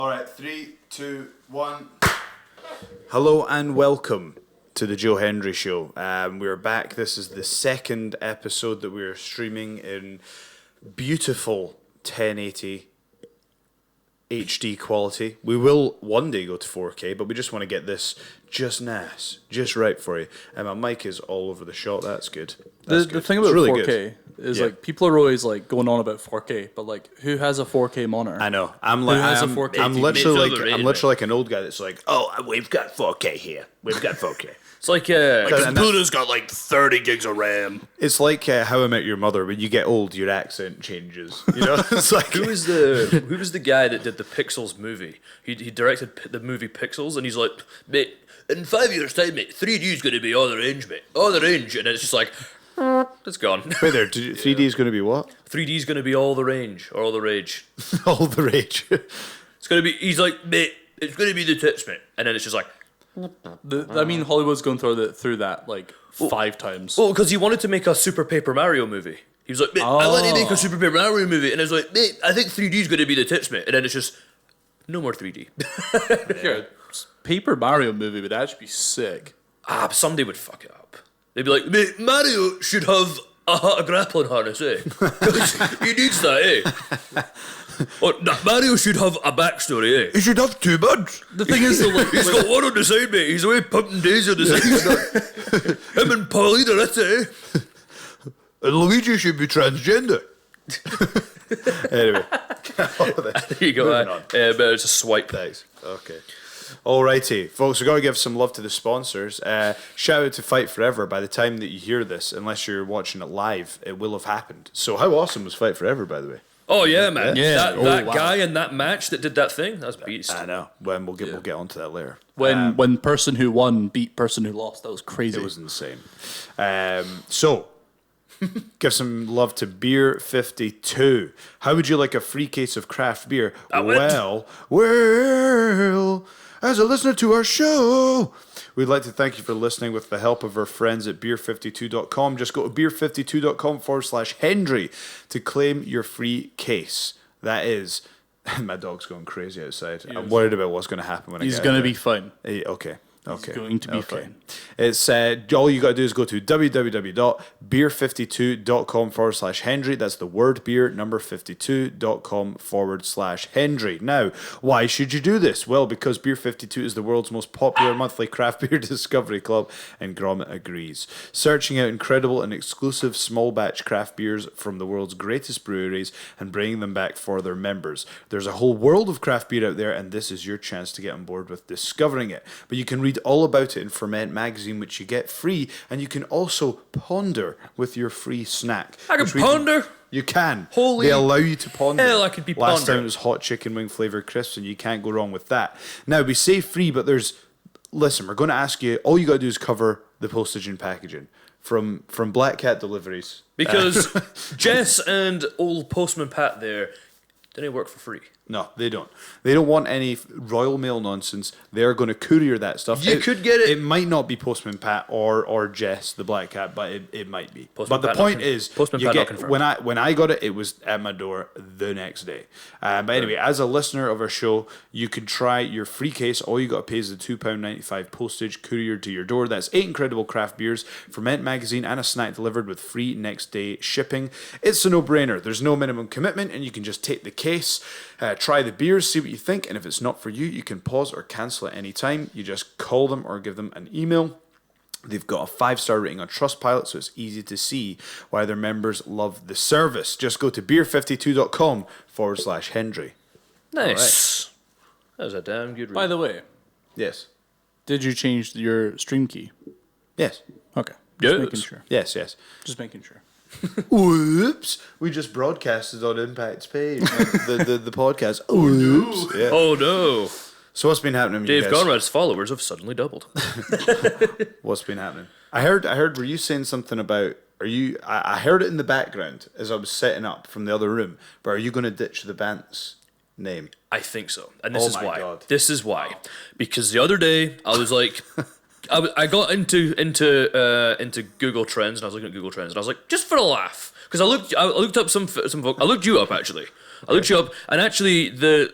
Alright, 3, 2, 1. Hello and welcome to the Joe Hendry Show. We're back. This is the second episode that we're streaming in beautiful 1080 HD quality. We will one day go to 4K, but we just want to get this just nice, just right for you. And my mic is all over the shot. That's good. The thing about really 4K good. is like people are always like going on about 4K, but like who has a 4K monitor? I know. I'm literally like an old guy that's like, oh, we've got 4K here. We've got 4K. It's like the computer's got like 30 gigs of RAM. It's like How I Met Your Mother. When you get old, your accent changes. You know, it's like who was the guy that did the Pixels movie? He directed the movie Pixels, and he's like, mate, in 5 years' time, mate, 3D's going to be all the range, mate, all the range, and it's just like, it's gone. Wait there, 3D is going to be what? 3D's going to be all the range or all the rage. All the rage. It's going to be. He's like, mate, it's going to be the tits, mate, and then it's just like. I mean, Hollywood's gone through that like 5 times. Well, because he wanted to make a Super Paper Mario movie. He was like, mate, I want to make a Super Paper Mario movie. And I was like, mate, I think 3D's going to be the tits, mate. And then it's just, no more 3D. Yeah, Paper Mario movie would actually be sick. But somebody would fuck it up. They'd be like, mate, Mario should have a grappling harness, eh? He needs that, eh? Or, Mario should have a backstory, eh? He should have 2 buds. The thing is, though, like, He's got one on the side, mate. He's away pumping days on the side. Him and Paulina, that's it, eh? And Luigi should be transgender. Anyway. There you go. But it's a swipe. Thanks. Okay. Alrighty, folks, we've got to give some love to the sponsors. Shout out to Fight Forever. By the time that you hear this, unless you're watching it live, it will have happened. So how awesome was Fight Forever, by the way? Oh yeah, man! Yeah. That Wow. guy in that match that did that thing, that's beast. I know. We'll get onto that later. when person who won beat person who lost, that was crazy. It was insane. So, give some love to Beer 52. How would you like a free case of craft beer? Well, as a listener to our show, we'd like to thank you for listening with the help of our friends at beer52.com. Just go to beer52.com/Hendry to claim your free case. That is, my dog's going crazy outside. I'm worried about what's going to happen when I get He's out going to there. be fine. Okay. Okay. He's going to be fine. It's all you got to do is go to www.beer52.com/Hendry. That's the word beer, number 52.com/Hendry. Now, why should you do this? Well, because Beer 52 is the world's most popular monthly craft beer discovery club, and Gromit agrees. Searching out incredible and exclusive small batch craft beers from the world's greatest breweries and bringing them back for their members. There's a whole world of craft beer out there, and this is your chance to get on board with discovering it. But you can read all about it in Ferment magazine, which you get free, and you can also ponder with your free snack. I can ponder. You can. Holy they allow you to ponder. hell, I could be Last pondering. time it was hot chicken wing flavored crisps, and you can't go wrong with that. Now we say free, but listen, we're going to ask you. All you got to do is cover the postage and packaging from Black Cat Deliveries, Because Jess and old Postman Pat there didn't work for free. No, they don't. They don't want any Royal Mail nonsense. They're going to courier that stuff. You could get it. It might not be Postman Pat or Jess, the Black Cat, but it might be. Postman but the Pat point not is, Postman you Pat not get, confirmed. when I got it, it was at my door the next day. But anyway, as a listener of our show, you can try your free case. All you got to pay is the £2.95 postage couriered to your door. That's 8 incredible craft beers, Ferment magazine, and a snack delivered with free next day shipping. It's a no-brainer. There's no minimum commitment, and you can just take the case, try the beers, see what you think, and if it's not for you, you can pause or cancel at any time. You just call them or give them an email. They've got a 5-star rating on Trustpilot, so it's easy to see why their members love the service. Just go to beer52.com/Hendry. Nice. Right. That was a damn good read. By the way, Yes. did you change your stream key? Yes. Okay. Yes. Just making sure. Yes, yes. Just making sure. Whoops. We just broadcasted on Impact's page. the podcast. Whoops. Yeah. Oh no. So what's been happening? Dave you guys? Conrad's followers have suddenly doubled. What's been happening? I heard. Were you saying something about? Are you? I heard it in the background as I was setting up from the other room. But are you going to ditch the band's name? I think so. And this is my why. God. This is why. Because the other day I was like I got into Google Trends, and I was looking at Google Trends, and I was like, just for a laugh, because I looked up some folk. I looked you up actually. I looked you up, and actually the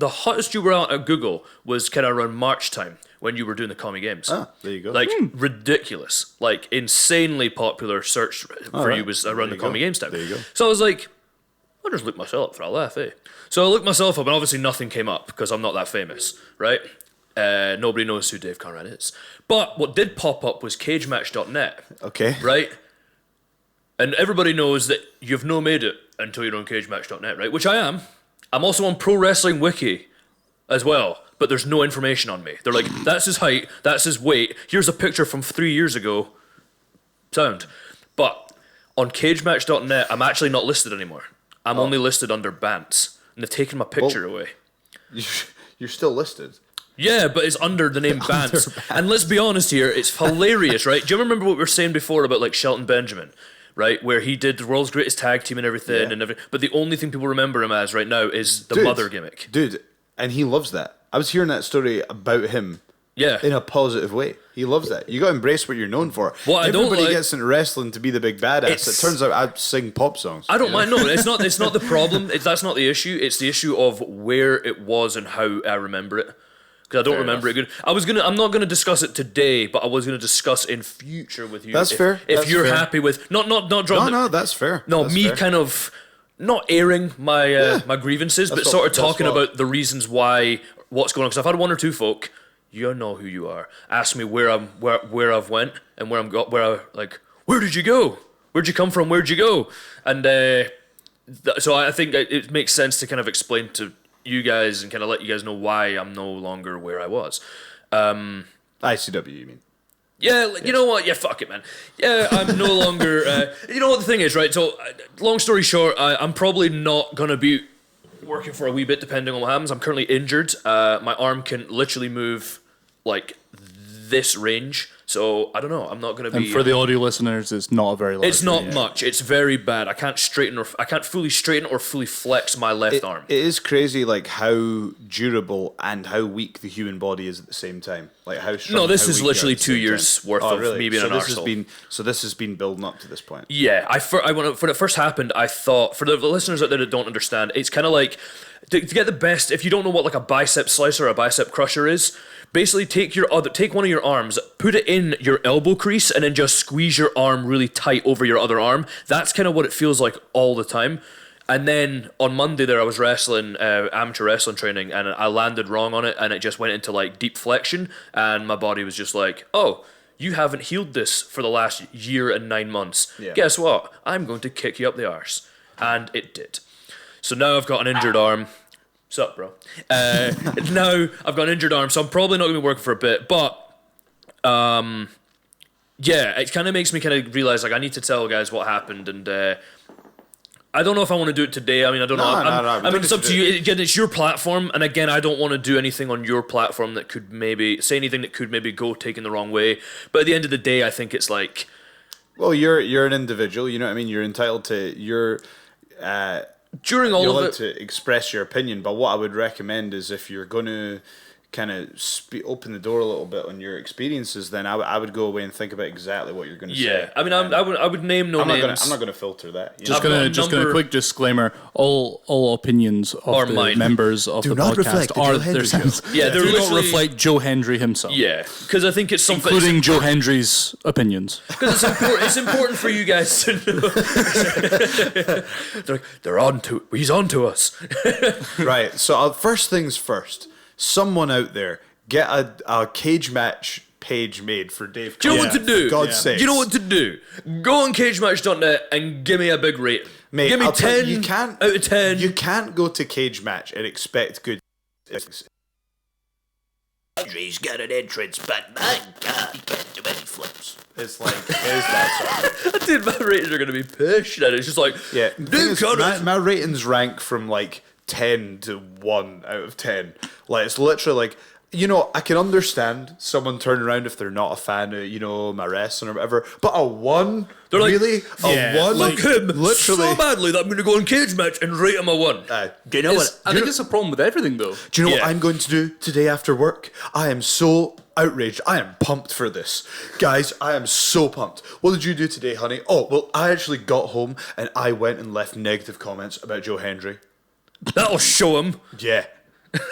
hottest you were at Google was kind of around March time when you were doing the commie games. Ah, there you go. Like ridiculous, like insanely popular search for you was around the commie games time. There you go. So I was like, I'll just look myself up for a laugh, eh? So I looked myself up, and obviously nothing came up because I'm not that famous, right? Nobody knows who Dave Conrad is. But what did pop up was cagematch.net. Okay. Right? And everybody knows that you've no made it until you're on cagematch.net, right? Which I am. I'm also on Pro Wrestling Wiki as well, but there's no information on me. They're like, that's his height, that's his weight, here's a picture from 3 years ago. Sound. But on cagematch.net, I'm actually not listed anymore. I'm only listed under Bants. And they've taken my picture away. You're still listed. Yeah, but it's under the name Bants. And let's be honest here, it's hilarious, right? Do you remember what we were saying before about like Shelton Benjamin, right? Where he did the world's greatest tag team and everything, but the only thing people remember him as right now is the mother gimmick. Dude, and he loves that. I was hearing that story about him. Yeah. In a positive way. He loves that. You got to embrace what you're known for. What I don't Everybody like- gets into wrestling to be the big badass. It turns out I sing pop songs. I don't mind. No, it's not the problem. That's not the issue. It's the issue of where it was and how I remember it. Because I don't remember it good. I'm not gonna discuss it today, but I was gonna discuss in future with you. That's fair. If That's you're fair. happy with not dropping. No, that's fair. No, That's me fair. kind of not airing my my grievances, but That's sort what- of talking that's what- about the reasons why what's going on. Because I've had one or two folk, you know who you are, ask me where I've went and where did you go? Where'd you come from? Where'd you go? And so I think it makes sense to kind of explain to you guys and kind of let you guys know why I'm no longer where I was. ICW, you mean? Yeah, you know what? Yeah, fuck it, man. Yeah, I'm no longer... you know what the thing is, right? So, long story short, I'm probably not going to be working for a wee bit, depending on what happens. I'm currently injured. My arm can literally move, like, this range. So, I don't know. I'm not going to be... And for the audio listeners, it's not a very large It's not range. much. It's very bad. I can't fully straighten or fully flex my left arm. It is crazy, like how durable and how weak the human body is at the same time. Like how strong. No, this how is weak you are literally at the 2 same years time. worth Oh, of really? me being so an this has arsehole. been this has been building up to this point. Yeah, when it first happened, I thought, for the listeners out there that don't understand, it's kind of like, to get the best, if you don't know what like a bicep slicer or a bicep crusher is, basically take one of your arms, put it in your elbow crease, and then just squeeze your arm really tight over your other arm. That's kind of what it feels like all the time. And then on Monday there, I was wrestling, amateur wrestling training, and I landed wrong on it, and it just went into like deep flexion, and my body was just like, oh, you haven't healed this for the last year and 9 months. Yeah. Guess what? I'm going to kick you up the arse. And it did. So now I've got an injured arm. Sup, bro? Now I've got an injured arm, so I'm probably not going to be working for a bit, but yeah, it kind of makes me kind of realize like I need to tell guys what happened, and I don't know if I want to do it today. I mean, I don't know. I mean, it's up to you. Again, it's your platform, and again, I don't want to do anything on your platform that could maybe say anything that could maybe go taken the wrong way. But at the end of the day, I think it's like, Well, you're an individual. You know what I mean. You're entitled to during all you're of allowed it. to express your opinion. But what I would recommend is if you're going to kind of open the door a little bit on your experiences, then I would go away and think about exactly what you're going to say. Yeah, I mean, I would name no names. I'm not gonna filter that. You Just know? gonna quick disclaimer: all opinions of Are the mine. members of Do the not podcast reflect the are Joe Hendry themselves. Yeah, they're do not literally- reflect Joe Hendry himself. Yeah, because I think it's something. Including Joe Hendry's opinions. Because it's important for you guys to know. they're on to. He's on to us. Right. So first things first. Someone out there get a cage match page made for Dave. Do you know what to do? For God's sake. You know what to do? Go on cagematch.net and give me a big rating. Mate, give me I'll tell 10 you can't, out of 10. You can't go to cage match and expect good things. Hendry's got an entrance, but my God, he can't do any flips. It's like, is that sort of? Dude, my ratings are going to be pushed. And it's just like, Yeah. the thing dude, is, Conrad. my ratings rank from like 10 to 1 out of 10. Like, it's literally like, you know, I can understand someone turning around if they're not a fan of, you know, my wrestling or whatever, but a 1? They're like, really? A 1? Look him literally. so badly that I'm going to go on cage match and rate him a 1. Do you know what? I think it's a problem with everything, though. Do you know what Yeah. I'm going to do today after work? I am so outraged. I am pumped for this. Guys, I am so pumped. What did you do today, honey? Oh, well, I actually got home and I went and left negative comments about Joe Hendry. That'll show him. Yeah.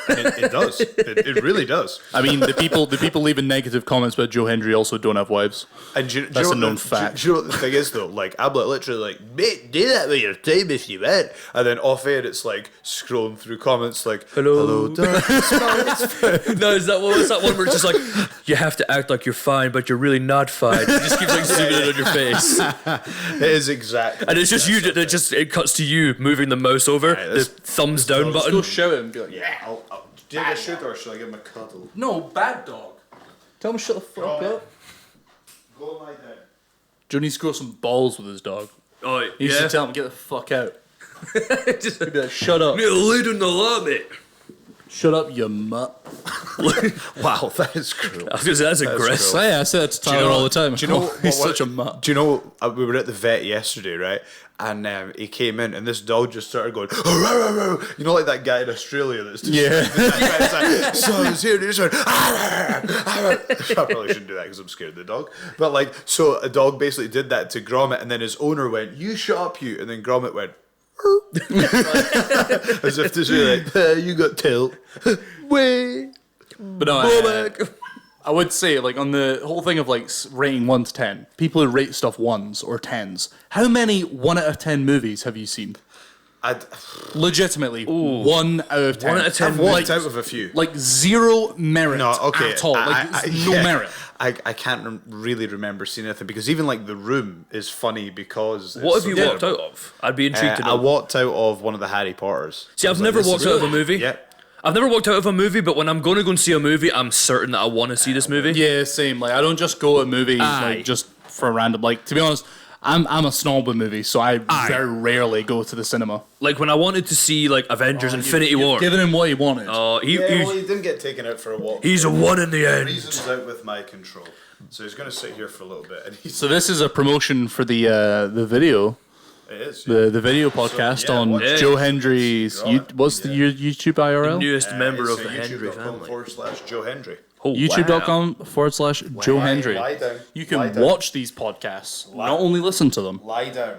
It does. It really does. I mean, the people leaving negative comments about Joe Hendry also don't have wives. And That's a known fact. Do you know what the thing is though? Like I'm literally like, mate, do that with your time if you want. And then off air, it's like scrolling through comments like, hello, darkness, No, is that what was that one where it's just like you have to act like you're fine, but you're really not fine. It just keeps like zooming in on your face, It is exactly. and it's just you. It cuts to you moving the mouse over Right, the thumbs down Go button. shout him. Be like, Yeah. Do you get a shoot or should I give him a cuddle? no, bad dog. Tell him to shut the fuck up. Go lie down. Joe needs to grow some balls with his dog. Oh He needs to tell him get the fuck out. Just be like, shut up. Lead in the law, mate. Shut up, you mutt. Wow, that is cruel. I was gonna say that's aggressive. So, yeah, I say that to Tyler all the time. Do you know he's what- such a mutt? Do you know we were at the vet yesterday, right? And he came in, and this dog just started going, you know, like that guy in Australia that's just like, so it's here, just went, I probably shouldn't do that because I'm scared of the dog. But like, so a dog basically did that to Gromit, and then his owner went, "You shut up, you," and then Gromit went. As if to say like, you got tilt. Way. But no, I would say, like, on the whole thing of, like, rating 1 to 10, people who rate stuff 1s or 10s, how many 1 out of 10 movies have you seen? Legitimately, 1 out of 10. 1 out of 10 I've walked out with a few. Like, zero merit No, okay. at all. Like, no merit. I can't really remember seeing anything because even like The Room is funny because. What have it's you so walked terrible. out of? I'd be intrigued to I know. walked out of one of the Harry Potters. See, I've never walked out of a movie. Yeah. I've never walked out of a movie, but when I'm going to go and see a movie, I'm certain that I want to see this movie. Yeah, same. Like, I don't just go to movies, Aye. like, just for a random, like, to be honest, I'm a snob with movies, so I very rarely go to the cinema. Like when I wanted to see like Avengers Infinity War. Giving him what he wanted. Oh, He didn't get taken out for a walk. he's a one in the end. Reasons out with my control. So he's going to sit here for a little bit. And So this is a promotion for the video. it is. The video podcast yeah, on watch- Joe Hendry's. Draw it. What's the your YouTube IRL? Newest member of the it's Hendry youtube.com family. /Joe Hendry. Oh, wow. YouTube.com/Joe Hendry. Lie down. You Lie can down. watch these podcasts, not only listen to them, Lie down.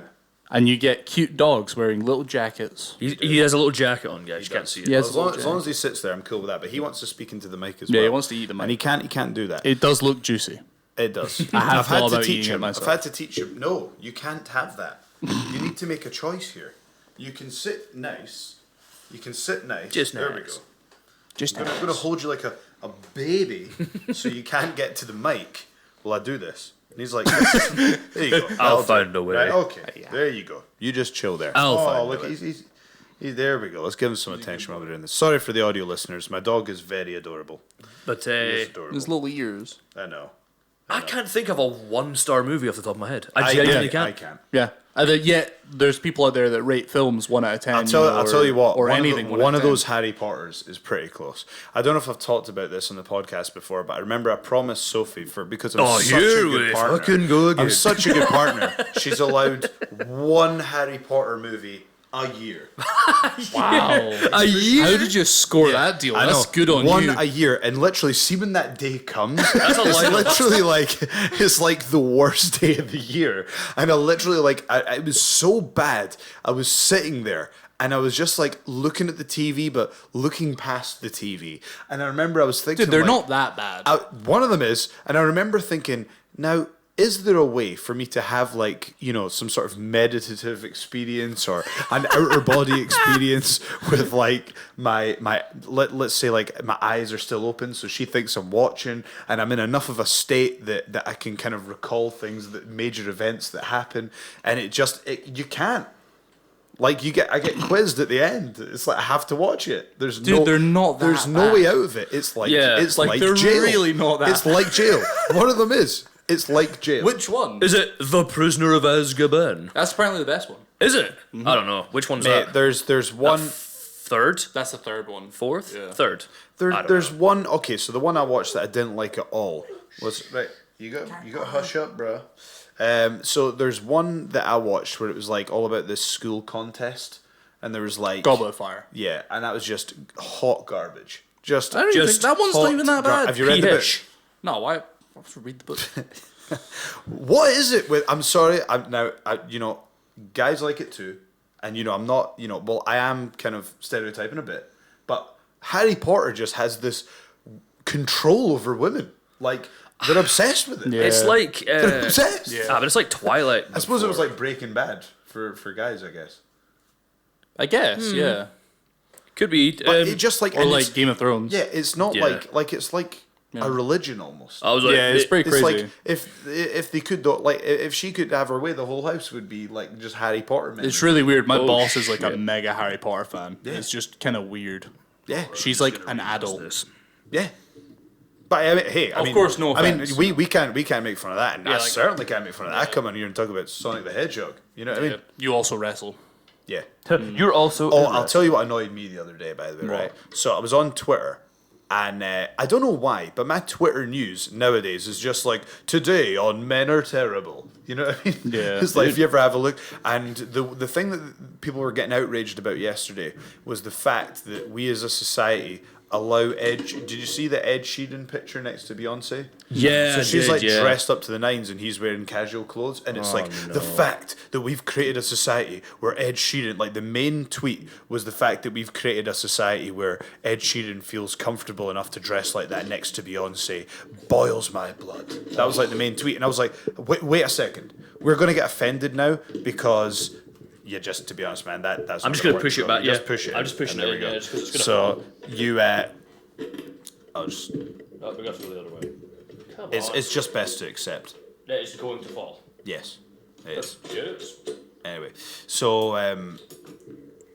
and you get cute dogs wearing little jackets. He has a little jacket on, guys. You can't see it. Yes. As long as he sits there, I'm cool with that. But he wants to speak into the mic as Yeah, well. he wants to eat the mic. And he can't do that. It does look juicy. It does. I have I've had thought to about teach eating it him. myself. I've had to teach him. No, you can't have that. You need to make a choice here. You can sit nice. You can sit nice. Just there we nice. go. Just I'm going to hold you like a baby so you can't get to the mic while I do this. And he's like, there you go. I'll That'll find do. a way. Right, okay, there you go. You just chill there. I'll oh, find look, a way. he's there we go. Let's give him some attention while we're doing this. Sorry for the audio listeners. My dog is very adorable. But He is adorable. his little ears. I know. I can't think of a 1-star movie off the top of my head. I genuinely I can't. can. Yeah. Yet there's people out there that rate films 1 out of 10. I'll tell you what. or one anything. Of 1 one out of 10. those Harry Potters is pretty close. I don't know if I've talked about this on the podcast before, but I remember I promised Sophie because I'm Oh, such a here good we partner. fucking go again. I'm such a good partner. She's allowed one Harry Potter movie a year. Wow. A year? How did you score that deal? I That's know. good on one you. a year, and literally, see when that day comes, That's a it's lineup. literally like it's like the worst day of the year. And I literally it was so bad. I was sitting there. And I was just like looking at the TV, but looking past the TV. And I remember I was thinking, Dude, they're like, not that bad. one of them is, and I remember thinking, now, is there a way for me to have like, some sort of meditative experience or an outer body experience with like let's say like my eyes are still open, so she thinks I'm watching and I'm in enough of a state that I can kind of recall major events that happen, and you can't. Like I get quizzed at the end. It's like I have to watch it. They're not that There's no bad. way out of it. It's like Yeah. it's Like, like they're jail. really not that It's like jail. One of them is. It's like jail. Which one? Is it The Prisoner of Azkaban? That's apparently the best one. Is it? I don't know. Which one's Mate, that? there's one. Third? That's the third one. Fourth? Yeah. Third? I don't There's know. one. Okay, so the one I watched that I didn't like at all was right. You got to hush up, bro. So there's one that I watched where it was like all about this school contest, and there was like Goblet of Fire. Yeah, and that was just hot garbage. Just I don't even Just think that one's not hot even that bad. Have you read the book? PH. No, why? I have to read the book. What is it with? I'm sorry. Guys like it too. and I'm not, well, I am kind of stereotyping a bit, but Harry Potter just has this control over women. Like, they're obsessed with it. Yeah. It's like They're obsessed. but it's like Twilight. I suppose it was before. like Breaking Bad for guys, I guess. I guess, yeah. Could be. But it just like, Or and like it's- Game of Thrones. yeah, it's not Yeah. like it's like a religion almost. I was like, Yeah, it's pretty It's crazy. like if they could like if she could have her way, the whole house would be like just Harry Potter men. It's really weird. My Oh, boss is like a shit. mega Harry Potter fan. It's just kind of weird. yeah, She's like an adult. this. yeah. But I mean, hey, I Of mean, course, no I mean, offense. we can't make fun of that, and I like- certainly can't make fun of that. I come in here and talk about Sonic the Hedgehog. You know what I mean? You also wrestle. Yeah. You're also. Oh, I'll tell you what annoyed me the other day, by the way, right? So I was on Twitter, and I don't know why, but my Twitter news nowadays is just like, today on Men Are Terrible. You know what I mean? Yeah. It's like, if you ever have a look, and the thing that people were getting outraged about yesterday was the fact that we as a society allow Ed. Did you see the Ed Sheeran picture next to Beyonce? Yeah, So I she's did, like yeah. dressed up to the nines and he's wearing casual clothes. And it's like the fact that we've created a society where Ed Sheeran, like the main tweet was the fact that we've created a society where Ed Sheeran feels comfortable enough to dress like that next to Beyonce boils my blood. That was like the main tweet. And I was like, wait a second. We're going to get offended now because... Yeah, just to be honest, man, that's. I'm just gonna gonna push it back. Yeah, Just push it. I'm just pushing and it. there we go. Yeah, just 'cause it's gonna So you, I'll just. Oh, we got to go the other way. Come It's just best to accept. It's going to fall. Yes, it is. Yes. Anyway, so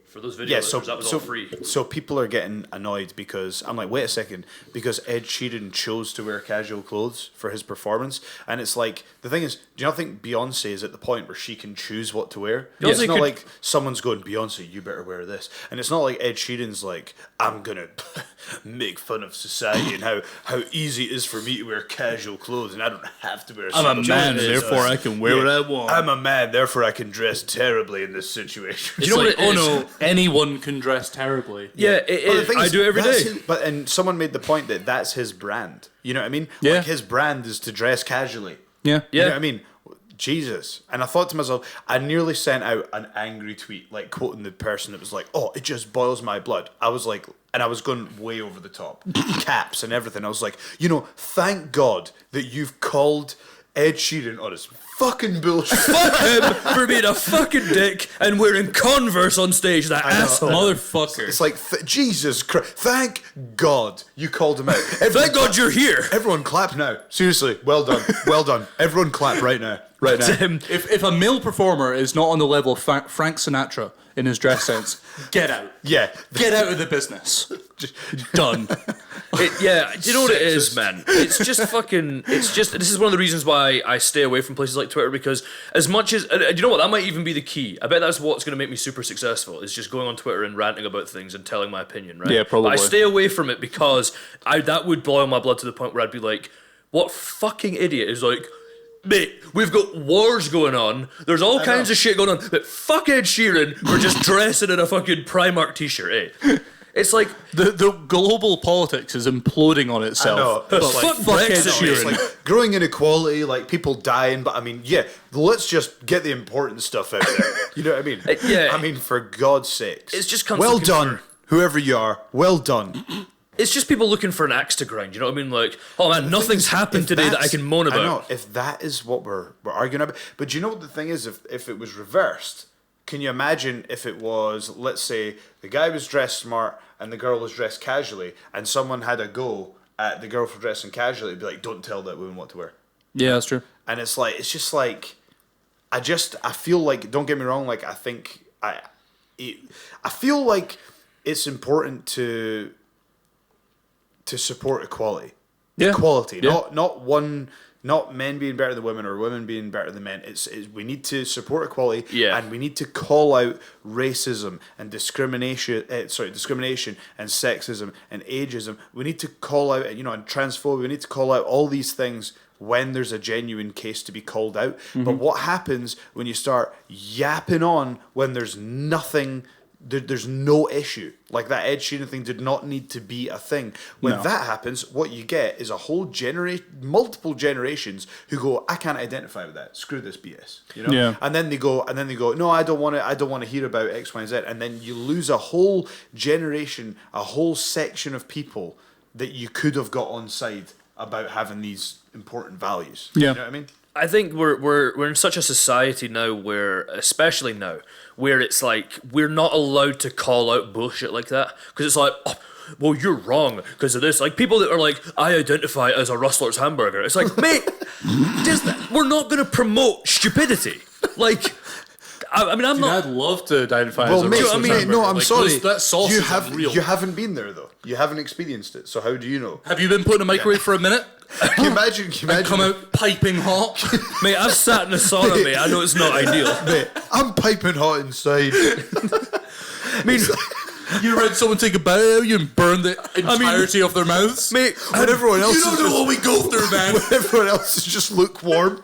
For those video yeah, listeners, that was all free. so people are getting annoyed because I'm like, wait a second, because Ed Sheeran chose to wear casual clothes for his performance, and it's like the thing is, do you not think Beyonce is at the point where she can choose what to wear? Beyonce It's not could- like someone's going, Beyonce, you better wear this, and it's not like Ed Sheeran's like, I'm gonna make fun of society and how easy it is for me to wear casual clothes and I don't have to wear. I'm a man, Joe is, therefore I can wear what I want. I'm a man, therefore I can dress terribly in this situation. Do you know It's what like, it is? oh no, anyone can dress terribly. Yeah, it But the is. thing I is, do it every that's day. his- and someone made the point that that's his brand. You know what I mean? Yeah. Like his brand is to dress casually. Yeah. You know Yeah. what I mean? Jesus. And I thought to myself, I nearly sent out an angry tweet, like quoting the person that was like, oh, it just boils my blood. I was like, and I was going way over the top. Caps and everything. I was like, thank God that you've called Ed Sheeran on his fucking bullshit. Fuck him for being a fucking dick and wearing Converse on stage, that know. asshole. Motherfucker. It's like, Jesus Christ. Thank God you called him out. Thank God you're here. Everyone clap now. Seriously, well done. Well done. Everyone clap right now. Right now. If a male performer is not on the level of Frank Sinatra in his dress sense, get out. Yeah. Get out of the business. Done. Yeah, do you know what it is, man? It's just fucking. It's just. This is one of the reasons why I stay away from places like Twitter, because as much as. And you know what? That might even be the key. I bet that's what's going to make me super successful, is just going on Twitter and ranting about things and telling my opinion, right? Yeah, probably. But I stay away from it because that would boil my blood to the point where I'd be like, what fucking idiot is like, mate, we've got wars going on, there's all kinds of shit going on, but fuck Ed Sheeran, we're just dressing in a fucking Primark t-shirt, eh? It's like, The global politics is imploding on itself. I know. But It's like, fuck fuck Ed Brexit, It's Sheeran. like growing inequality, like people dying, but I mean, yeah, let's just get the important stuff out there. You know what I mean? Yeah. I mean, for God's sakes. It's just well constantly done, whoever you are. Well done. it's just people looking for an axe to grind, you know what I mean? Like, oh man, nothing's happened If today that I that's- can moan about. I know, if that is what we're arguing about. But do you know what the thing is? If it was reversed, can you imagine if it was, let's say, the guy was dressed smart and the girl was dressed casually, and someone had a go at the girl for dressing casually, it'd be like, don't tell that woman what to wear. Yeah, that's true. And it's just like, I feel like, don't get me wrong, like, I feel like it's important to support equality. Yeah. Equality, Yeah. not men being better than women or women being better than men. It's we need to support equality, Yeah. and we need to call out racism and discrimination and sexism and ageism. We need to call out, and transphobia. We need to call out all these things when there's a genuine case to be called out. But what happens when you start yapping on when there's nothing there's no issue. Like, that Ed Sheeran thing did not need to be a thing. When No. that happens, what you get is a whole multiple generations who go, I can't identify with that. Screw this BS. You know? Yeah. And then they go, no, I don't want to hear about X, Y, and Z. And then you lose a whole generation, a whole section of people that you could have got on side about having these important values. Yeah. You know what I mean? I think we're in such a society now where, especially now, where it's like we're not allowed to call out bullshit like that because it's like, oh, well, you're wrong because of this. Like, people that are like, I identify as a Rustler's hamburger. It's like, mate, we're not going to promote stupidity. Like, I mean, I'm not. I'd love to identify Well, as a mate, Rustler's hamburger. no, I'm Like, sorry. That sauce you is unreal. You haven't been there, though. You haven't experienced it. So how do you know? Have you been put in a microwave for a minute? Can you imagine? And come out piping hot? Mate, I've sat in a sauna, mate. I know it's not ideal. Mate, I'm piping hot inside. I mean, You read someone take a bow, you burn the entirety of their mouths? mate, When everyone else You don't know what we go through, man. when everyone else is just lukewarm.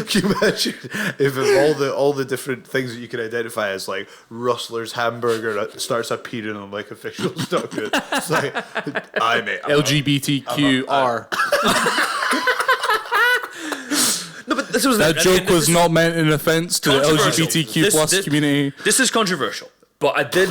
Can you imagine if of all the different things that you can identify as, like, Rustler's hamburger starts appearing on, like, official documents? It's like, I mate, LGBTQR. no, but this was That joke was not meant in offence to the controversial. LGBTQ plus community. This is controversial, but I did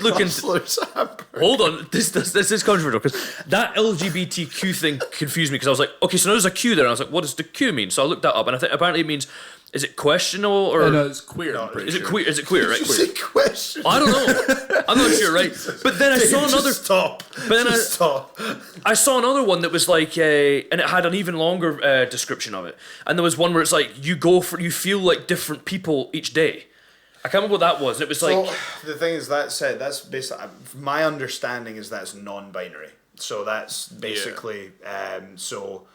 look into. Rustler's hamburger. Hold on, this is controversial because that LGBTQ thing confused me because I was like, okay, so now there's a Q there, and I was like, what does the Q mean? So I looked that up, and I think apparently it means, is it questionable or No, it's queer. I'm pretty is it sure. queer? Is it queer? Right? It's a question. I don't know. I'm not sure, right? But then I saw another. Stop. But then Stop. I saw another one that was like, and it had an even longer description of it. And there was one where it's like you feel like different people each day. I can't remember what that was. And it was like, So the thing is, that's basically my understanding is that's non-binary. So that's basically so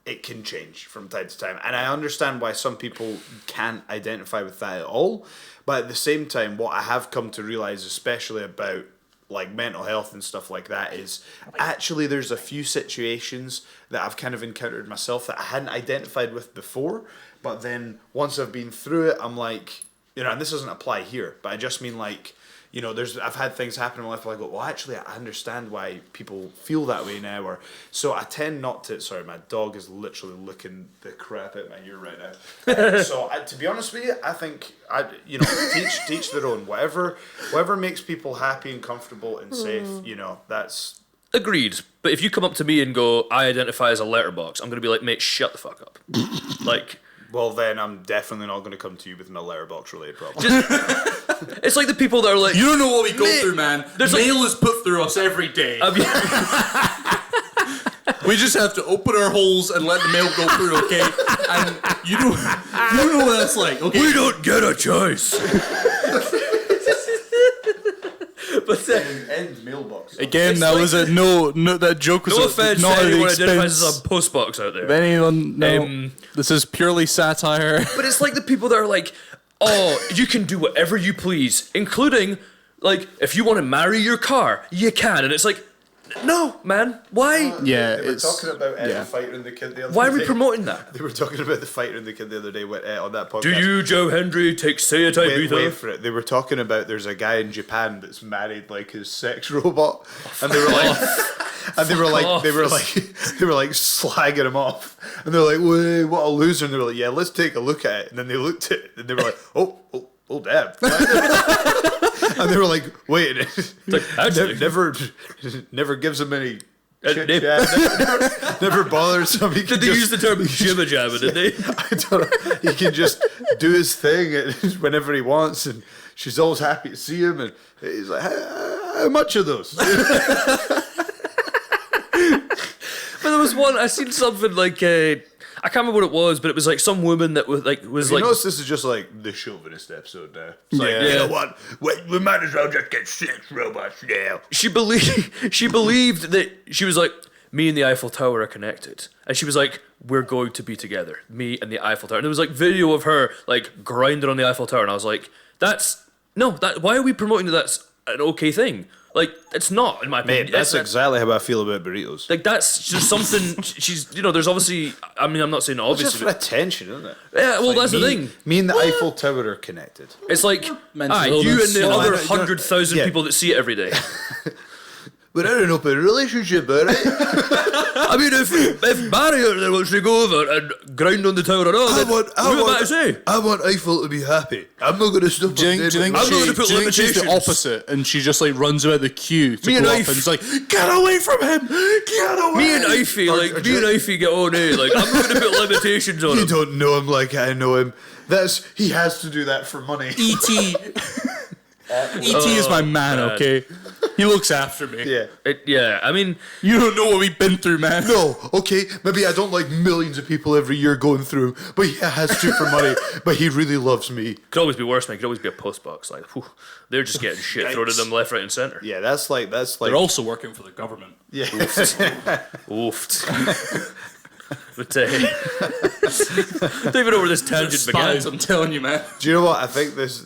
it can change from time to time, and I understand why some people can't identify with that at all. But at the same time, what I have come to realize, especially about like mental health and stuff like that, is actually there's a few situations that I've kind of encountered myself that I hadn't identified with before, but then once I've been through it, I'm like, you know, and this doesn't apply here, but I just mean like, you know, I've had things happen in my life where I go, well, actually, I understand why people feel that way now, or so I tend not to. Sorry, my dog is literally licking the crap out my ear right now. So to be honest with you, I think teach their own. Whatever makes people happy and comfortable and safe, you know, that's. agreed. But if you come up to me and go, I identify as a letterbox, I'm going to be like, mate, shut the fuck up. Like. Well, then I'm definitely not going to come to you with my letterbox related problem. It's like the people that are like, You don't know what we go Mate, through, man. there's Mail is put through us every day. We just have to open our holes and let the mail go through, okay? And you don't know what that's like, okay? we don't get a choice. But End mailbox. Again, that was that joke was no offense to not at the anyone who identifies expense as a postbox out there. of anyone. No, this is purely satire. But it's like the people that are like, oh, you can do whatever you please, including, like, if you want to marry your car, you can. And it's like, no, man, why? Yeah, They were it's talking about the fighter and the kid the other day. Why are we promoting that? They were talking about the fighter and the kid the other day on that podcast. Do you, Joe Hendry, take Seat Wait Ibiza? for it. They were talking about there's a guy in Japan that's married like his sex robot, and they were like, they were like slagging him off, and they're like, "Wait, what a loser!" And they were like, "Yeah, let's take a look at it." And then they looked at it, and they were like, "Oh, damn." And they were like, "Wait, like, actually- never gives him any chit they- chat, never bothers him." Did they use the term jibba jabba, did they? I don't know. He can just do his thing whenever he wants, and she's always happy to see him. And he's like, "How much of those?" But there was one, I seen something like, I can't remember what it was, but it was like some woman that was like, You notice this is just like the chauvinist episode now. It's like, Yeah. you know what? We might as well just get sex robots now. she believed that she was like, me and the Eiffel Tower are connected. And she was like, we're going to be together. Me and the Eiffel Tower. And there was like video of her like grinding on the Eiffel Tower. And I was like, why are we promoting that that's an okay thing? Like, it's not, in my opinion. Mate, that's It's- exactly how I feel about burritos. Like, that's just something. She's, there's obviously. I mean, I'm not saying It's just obviously. for attention, isn't it? Yeah, well, Like, that's the me- thing. Me and the Eiffel Tower are connected. It's like, Mental you and illness. the Well, I other know- 100,000 yeah. people that see it every day. We're in an open relationship, alright? I mean, if Barry out there wants to go over and grind on the tower and all, then what am I to say? I want Eiffel to be happy. I'm not going to stop. Do you think I'm not gonna put she's the limitations. opposite, and she just like runs about the queue to Me go and up Ife- and is like, get away from him, get away. Me and Ifey get on it. Like, I'm not going to put limitations on You him. don't know him like I know him. He has to do that for money. E.T. E.T. is my man, okay? He looks after me. Yeah. I mean, You don't know what we've been through, man. No, okay, maybe I don't like millions of people every year going through, but he has to for money. But he really loves me. could always be worse, man. Could always be a post box. Like, whew, they're just getting shit thrown at them left, right, and centre. Yeah, that's like They're also working for the government. yeah. Oofed. But don't even know where this tangent began. Spies, I'm telling you, man. Do you know what? I think this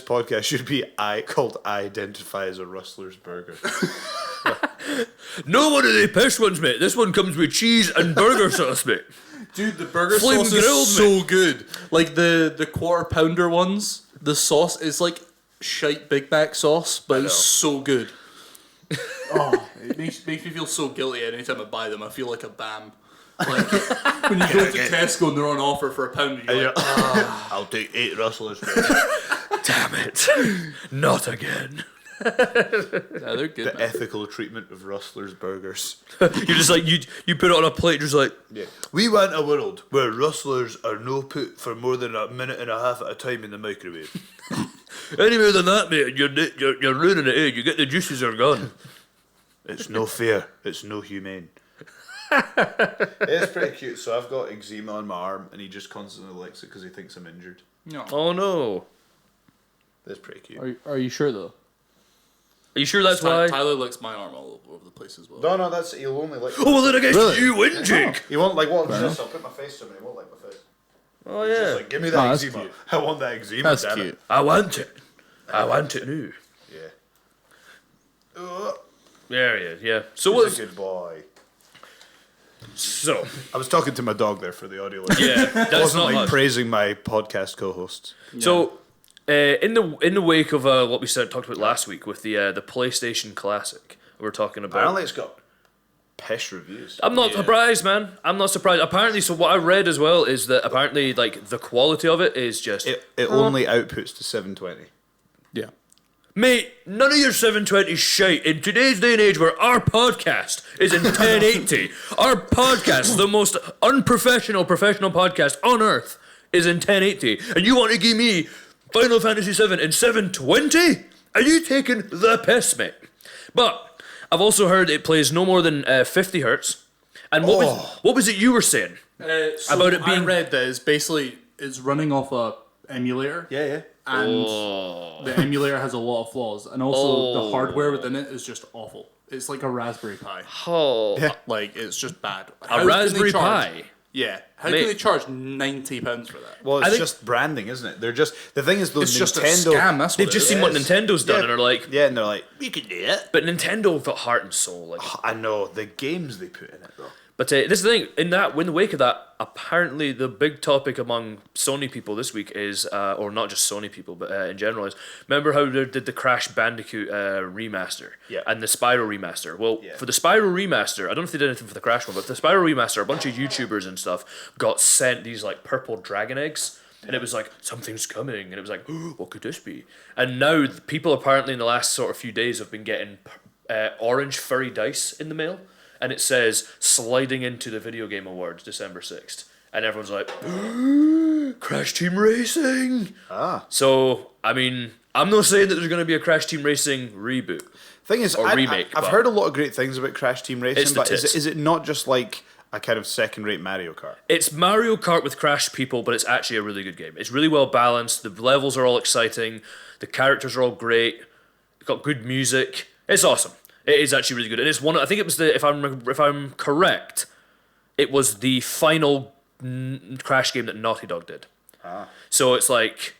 podcast should be called "Identify as a Rustler's Burger." No one of the piss ones, mate. This one comes with cheese and burger sauce, mate. Dude, the burger Flame sauce grilled, is so good. Like the quarter pounder ones, the sauce is like shite Big Mac sauce, but it's so good. Oh, it makes me feel so guilty anytime I buy them. I feel like a bam. Like when you go to Tesco and they're on offer for £1, you're like, I'll take 8 Rustlers. Damn it. Not again. yeah, they're good. The Man. ethical treatment of Rustler's burgers. You're just like, you put it on a plate, just like, Yeah. We want a world where Rustlers are no put for more than a minute and a half at a time in the microwave. any more than that, mate, you're ruining it, eh? You get the juices are gone. It's no fair. It's no humane. It's pretty cute. So I've got eczema on my arm, and he just constantly licks it because he thinks I'm injured. No. Oh, no. That's pretty cute. Are you sure though? Are you sure that's why? Tyler licks my arm all over the place as well. No, that's he'll only lick. Oh, well, then I guess Really? you win, Jake. He won't like what? This, I'll put my face to him. He won't like my face. Oh, Just yeah. like, give me that that's eczema. cute. I want that eczema. That's damn cute. It. I want it. I want it new. Yeah. There he is, yeah. So He's what's... a good boy. So, I was talking to my dog there for the audio. yeah, that's wasn't not like us. praising my podcast co-hosts. So, in the wake of what we talked about last week with the PlayStation Classic, we're talking about. Apparently, it's got pish reviews. I'm not surprised, man. I'm not surprised. Apparently, so what I read as well is that apparently, like, the quality of it is just. It only outputs to 720. Yeah. Mate, none of your 720 shite. In today's day and age where our podcast is in 1080, our podcast, the most unprofessional professional podcast on earth, is in 1080, and you want to give me Final Fantasy VII in 720? Are you taking the piss, mate? But I've also heard it plays no more than 50 hertz. And what was it you were saying? About it being- I read that it's running off a emulator. Yeah. And the emulator has a lot of flaws, and also the hardware within it is just awful. It's like a Raspberry Pi. Oh, Like it's just bad. a Raspberry Pi. Yeah. How Mate. can they charge £90 for that? Well, I it's think- just branding, isn't it? They're just the thing is though. It's just a Nintendo, scam. That's what They've it just is. seen what Yes. Nintendo's done, Yeah. and are like, Yeah, and they're like, we can do it. but Nintendo got heart and soul. Like, I know the games they put in it though. But this is the thing, in the wake of that, apparently the big topic among Sony people this week is, or not just Sony people, but in general is, remember how they did the Crash Bandicoot remaster? Yeah. And the Spyro remaster? Well, Yeah. for the Spyro remaster, I don't know if they did anything for the Crash one, but the Spyro remaster, a bunch of YouTubers and stuff got sent these like purple dragon eggs. And it was like, something's coming. And it was like, what could this be? And now people apparently in the last sort of few days have been getting orange furry dice in the mail. And it says, sliding into the Video Game Awards, December 6th. And everyone's like, Crash Team Racing! So, I mean, I'm not saying that there's going to be a Crash Team Racing reboot. Thing is, Or remake, I've but- heard a lot of great things about Crash Team Racing, It's the but tits. is it not just like a kind of second-rate Mario Kart? It's Mario Kart with Crash people, but it's actually a really good game. It's really well balanced. The levels are all exciting. The characters are all great. It's got good music. It's awesome. It is actually really good, and it's one. I think it was if I'm correct, it was the final Crash game that Naughty Dog did. So it's like,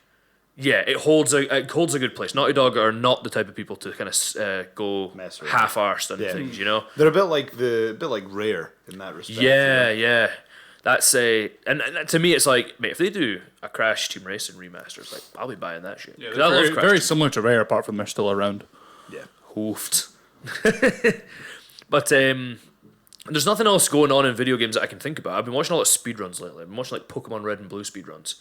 Yeah, it holds a good place. Naughty Dog are not the type of people to kind of go Mess around. half-arsed and things, you know. They're a bit like Rare in that respect. Yeah. That's and to me, it's like, mate, if they do a Crash Team Racing remaster, it's like, I'll be buying that shit. Yeah, 'Cause they're I love very, Crash very Team. similar to Rare, apart from they're still around. Yeah. Hoofed. But there's nothing else going on in video games that I can think about. I've been watching a lot of speedruns lately. I've been watching like Pokemon Red and Blue speedruns,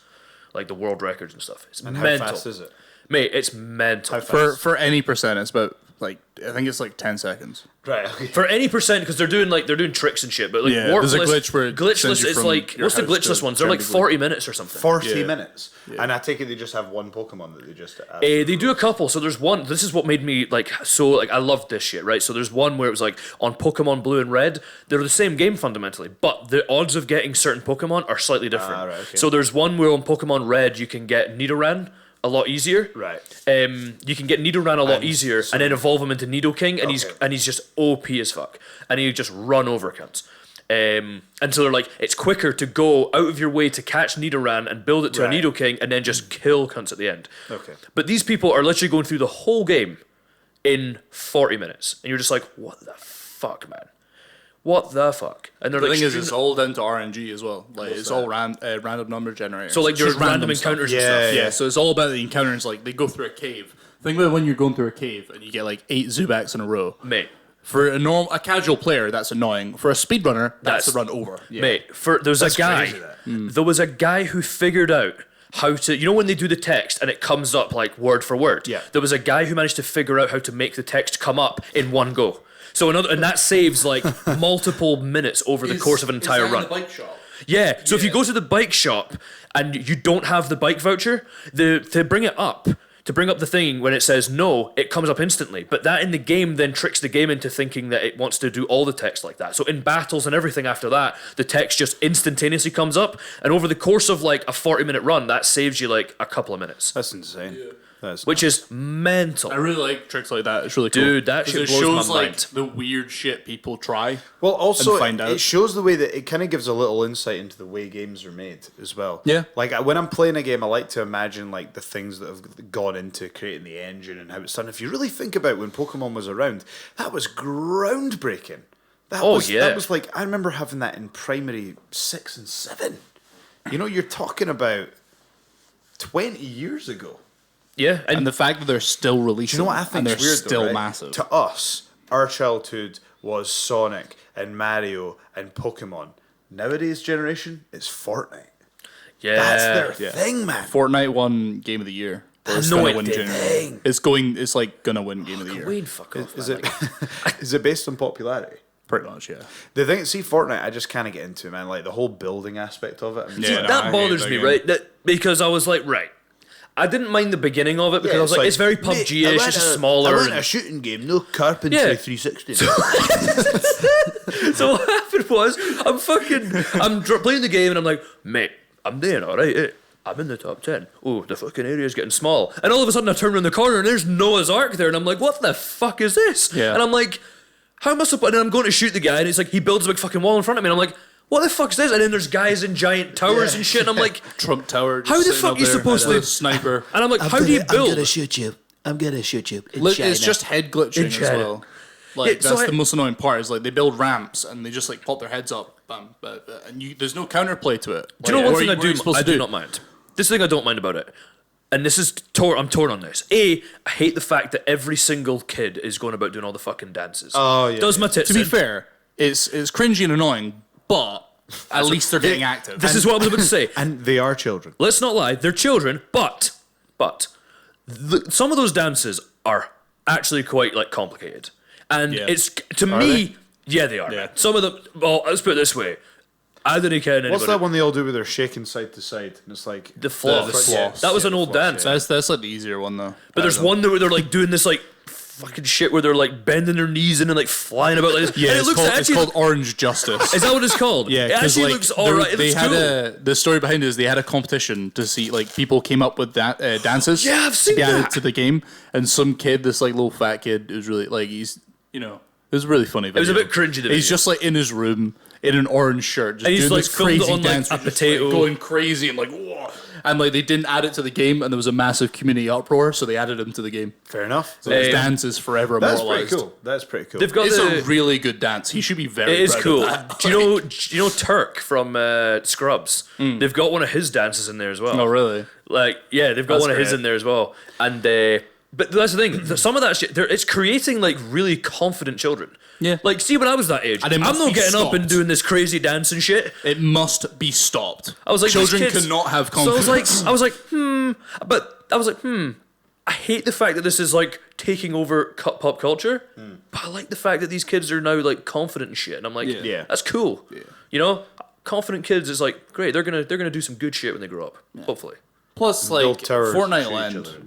like the world records and stuff. It's And mental. how fast is it? Mate, it's mental. For any percent, it's about like I think it's like 10 seconds. Right. Okay. For any percent, because they're doing tricks and shit, but like Yeah, there's a glitch where it sends glitchless you is from like your what's the house to glitchless ones? They're like Hendry. 40 minutes or something. 40 Yeah. minutes. And I take it they just have one Pokemon that they just. They do a couple. So there's one. This is what made me like so like I loved this shit, right? So there's one where it was like on Pokemon Blue and Red. They're the same game fundamentally, but the odds of getting certain Pokemon are slightly different. Right, okay. So there's one where on Pokemon Red you can get Nidoran a lot easier. Right. You can get Nidoran a lot And easier, so- and then evolve him into Nidoking, and Okay. he's just OP as fuck, and he just run over cunts. And so they're like, it's quicker to go out of your way to catch Nidoran and build it to Right. a Nidoking, and then just kill cunts at the end. Okay. But these people are literally going through the whole game in 40 minutes, and you're just like, what the fuck, man? What the fuck? And they're The like, thing is, streaming- it's all down to RNG as well. Like it's all random number generators. so like It's there's just random stuff. encounters and Yeah, stuff. Yeah, so it's all about the encounters. Like they go through a cave. Think about when you're going through a cave and you get like 8 Zubats in a row. Mate. For a casual player, that's annoying. For a speedrunner, that's a run over. Yeah. Mate, there's a guy. crazy, that. There was a guy who figured out how to. You know when they do the text and it comes up like word for word. Yeah. There was a guy who managed to figure out how to make the text come up in one go. So and that saves like multiple minutes over the course of an entire run. bike shop? Yeah. So if you go to the bike shop and you don't have the bike voucher, to bring it up. To bring up the thing when it says no, it comes up instantly. But that in the game then tricks the game into thinking that it wants to do all the text like that. So in battles and everything after that, the text just instantaneously comes up. And over the course of like a 40-minute run, that saves you like a couple of minutes. That's insane. That's Which is mental. I really like tricks like that. It's really cool. Dude, that 'Cause shit it blows shows my like mind. the weird shit people try. Well, also, and find out. it shows the way that it kind of gives a little insight into the way games are made as well. Yeah. Like, when I'm playing a game, I like to imagine, like, the things that have gone into creating the engine and how it's done. If you really think about when Pokemon was around, that was groundbreaking. That was like, I remember having that in primary 6 and 7. You know, you're talking about 20 years ago. Yeah. And the fact that they're still releasing, Do you know what I and think they're is weird still though, right? massive. To us, our childhood was Sonic and Mario and Pokemon. Nowadays generation, it's Fortnite. yeah. That's their thing, man. Fortnite won Game of the Year. Or it's No, gonna it win didn't. generally. It's like gonna win Game of the Year. Wayne, fuck off. Is man. it is it based on popularity? Pretty much, yeah. The thing, see, Fortnite, I just kind of get into, man. Like the whole building aspect of it. I mean, Yeah, like, no, I That hate bothers that me, game. right? Because I was like, right. I didn't mind the beginning of it because I was like, it's very PUBG-ish, it's just smaller. I want and- a shooting game, no carpentry Yeah. 360. So what happened was, I'm playing the game and I'm like, mate, I'm doing alright, eh? I'm in the top 10. Oh, the fucking area's getting small. And all of a sudden I turn around the corner and there's Noah's Ark there and I'm like, what the fuck is this? Yeah. And I'm like, how am I supposed... And I'm going to shoot the guy and it's like, he builds a big fucking wall in front of me and I'm like, what the fuck's this? And then there's guys in giant towers and shit and I'm like, Trump Tower. just How the sitting fuck up you there, supposed with to- a sniper? and I'm like, how do you I'm build? gonna shoot you. I'm gonna shoot you. In Look, China. it's just head glitching as China. well. Like Yeah, so that's I- the most annoying part. Is like they build ramps and they just like pop their heads up, bam, and there's no counterplay to it. Do you know Like, one thing what are you supposed I to do not mind? This thing I don't mind about it. And this is I'm torn on this. I hate the fact that every single kid is going about doing all the fucking dances. Oh, yeah, Does my tits To be in. fair, it's cringy and annoying, but at least they're getting active. This is what I was about to say. And they are children. Let's not lie, they're children, but some of those dances are actually quite like complicated, and Yeah. it's to me, yeah, they are. Yeah. Man. Some of them. Well, let's put it this way: I didn't care anybody. What's that one they all do where they're shaking side to side? And it's like... The floss. The floss. That was an Yeah, old the floss, dance. yeah. That's like the easier one though. But there's one where they're like doing this like fucking shit where they're like bending their knees in and like flying about like this. Yeah, and it's called Orange Justice. Is that what it's called? Yeah, it because actually like looks alright. It they looks had cool. the story behind it is they had a competition to see like people came up with that dances. Yeah, I've seen to be added that. to the game, and some kid, this like little fat kid, was really like it was really funny. It was a video. bit cringy. The He's video. just like in his room in an orange shirt, just And he's, doing like, this filmed it crazy on, like, dance, a with just, potato. like, going crazy and like whoa. And like they didn't add it to the game, and there was a massive community uproar, so they added him to the game. Fair enough. So his dance is forever That's immortalized. pretty cool. That's pretty cool. They've got It's the, a really good dance. He should be very. It is proud cool. Of that. Do you know Turk from Scrubs? They've got one of his dances in there as well. Oh really? Like, yeah, they've got That's one of his great. in there as well. And but that's the thing. Some of that shit, it's creating like really confident children. Yeah. Like, see, when I was that age, And it I'm must not be getting up stopped. and doing this crazy dance and shit. It must be stopped. I was like, these children kids- cannot have So confidence. I was like, but I was like, I hate the fact that this is like taking over pop culture, but I like the fact that these kids are now like confident and shit. And I'm like, Yeah. that's cool. Yeah. You know, confident kids is like great. They're gonna do some good shit when they grow up. Hopefully, Plus, Build like towers, Fortnite shoot each Land. other.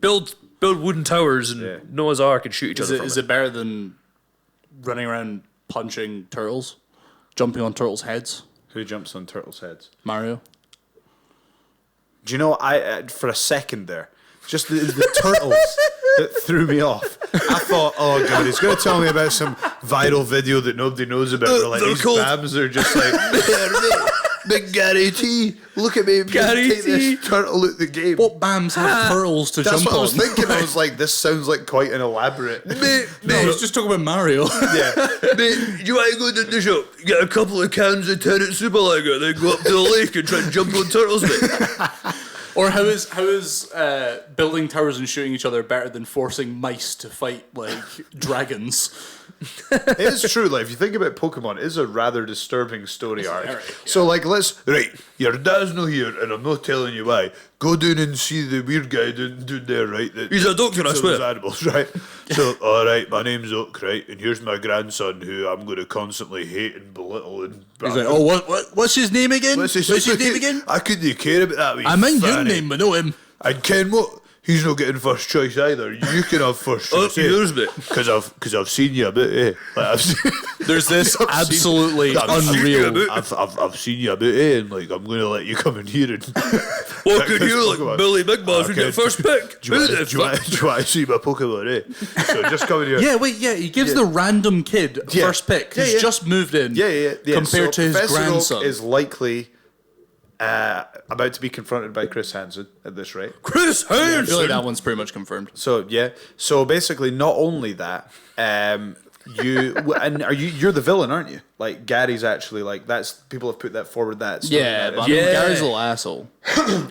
build wooden towers and Noah's Ark and shoot each other. Is it better than running around punching turtles, jumping on turtles' heads? Who jumps on turtles' heads? Mario. Do you know, I for a second there, just the turtles that threw me off. I thought, oh god, he's going to tell me about some viral video that nobody knows about. Where, like, they're these called- bams are just like, Big Gary T, look at me, Gary take T. this turtle out the game. What BAMs have turtles to That's jump what I on? was thinking. I was like, this sounds like quite an elaborate. No, I was just talking about Mario. Yeah. Mate, you want to go to the shop, get a couple of cans of Tenant Super Lager, then go up to the lake and try and jump on turtles, mate. Or how is building towers and shooting each other better than forcing mice to fight like dragons? It is true. Like, if you think about Pokemon, it is a rather disturbing story arc. very, So, like, your dad's not here, and I'm not telling you why. Go down and see the weird guy down there, right? That He's a doctor, I kills swear. animals, right? So, all right, my name's Oak, right? And here's my grandson, who I'm going to constantly hate and belittle. And He's like, oh, what's his name again? What's his name again? I couldn't care about that. Wee I mind your fanny. name, but know him. And Ken, what? He's not getting first choice either. You can have first choice. yours, mate. Because I've seen you a bit, eh? Like, I've seen, There's this I've seen- absolutely unreal. I've seen you a bit, eh? And like, I'm going to let you come in here and. What could you like Billy Big Boss with your first pick? Do you want to see my Pokemon, eh? So just come in here. Yeah, wait, yeah. He gives the random kid Yeah. first pick who's Yeah, yeah. just moved in. Yeah. Compared So to his Professor Oak grandson. is likely about to be confronted by Chris Hansen at this rate. Chris I Hansen. feel like that one's pretty much confirmed. So yeah. So basically, not only that, you're the villain, aren't you? Like Gary's actually like that's people have put that forward. That story Yeah, that but I is- mean, Yeah. Gary's a little asshole.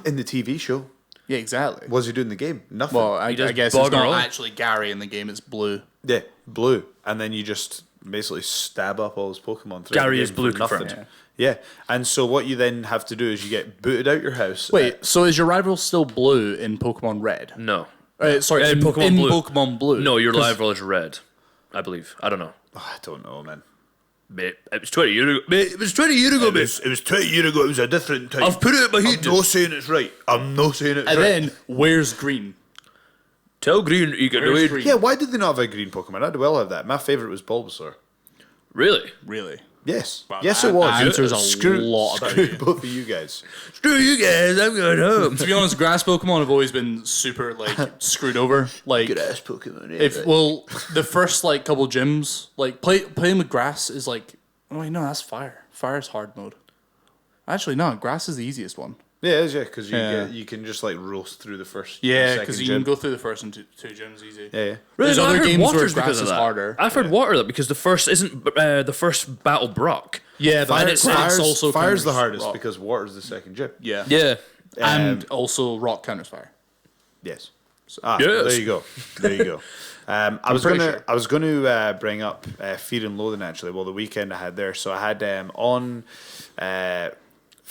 in the TV show. Yeah, exactly. What's he doing in the game? Nothing. Well, I does guess bog it's not around. actually Gary in the game, it's Blue. Yeah, blue, and then you just basically stab up all his Pokemon. throughout Gary the is game blue for nothing. confirmed. Yeah, and so what you then have to do is you get booted out your house. Wait, so is your rival still Blue in Pokemon Red? No. Sorry, In in Pokemon Blue. Pokemon Blue. No, your 'Cause- rival is red. I believe. I don't know. I don't know, man. Mate, it was 20 years ago. Mate, it was 20 years ago, mate. It was 20 years ago. It was a different time. I've put it in my I'm head. not saying it's right. I'm not saying it's And right. then, where's Green? Tell Green you can do Where's it. Green? Yeah, why did they not have a green Pokemon? I'd well have that. My favourite was Bulbasaur. Really? Really? Yes. Wow, yes, that it was. answers a lot about screw you. both of you guys. Screw you guys, I'm going home. To be honest, grass Pokemon have always been super, like, screwed over. Like, ass Pokemon. the first, like, couple gyms, like, playing with grass is, like, oh, wait, no, that's fire. Fire is hard mode. Actually, no, grass is the easiest one. Yeah, it is, yeah, because Yeah. you can just like roast through the first. Yeah, second because you gym. can go through the first and two gyms easy. Yeah, yeah. Really? There's No, I other heard games where water's grass because of is that. harder. I've heard water that because the first isn't the first battle Brock. Yeah, but it's- fire's also fire's the counters hardest rock. because water's the second gym. Yeah. Yeah. And also rock counters fire. Yes. Yes. There you go. There you go. I was pretty gonna sure. I was going to bring up Fear and Loathing actually. Well, the weekend I had there, so I had on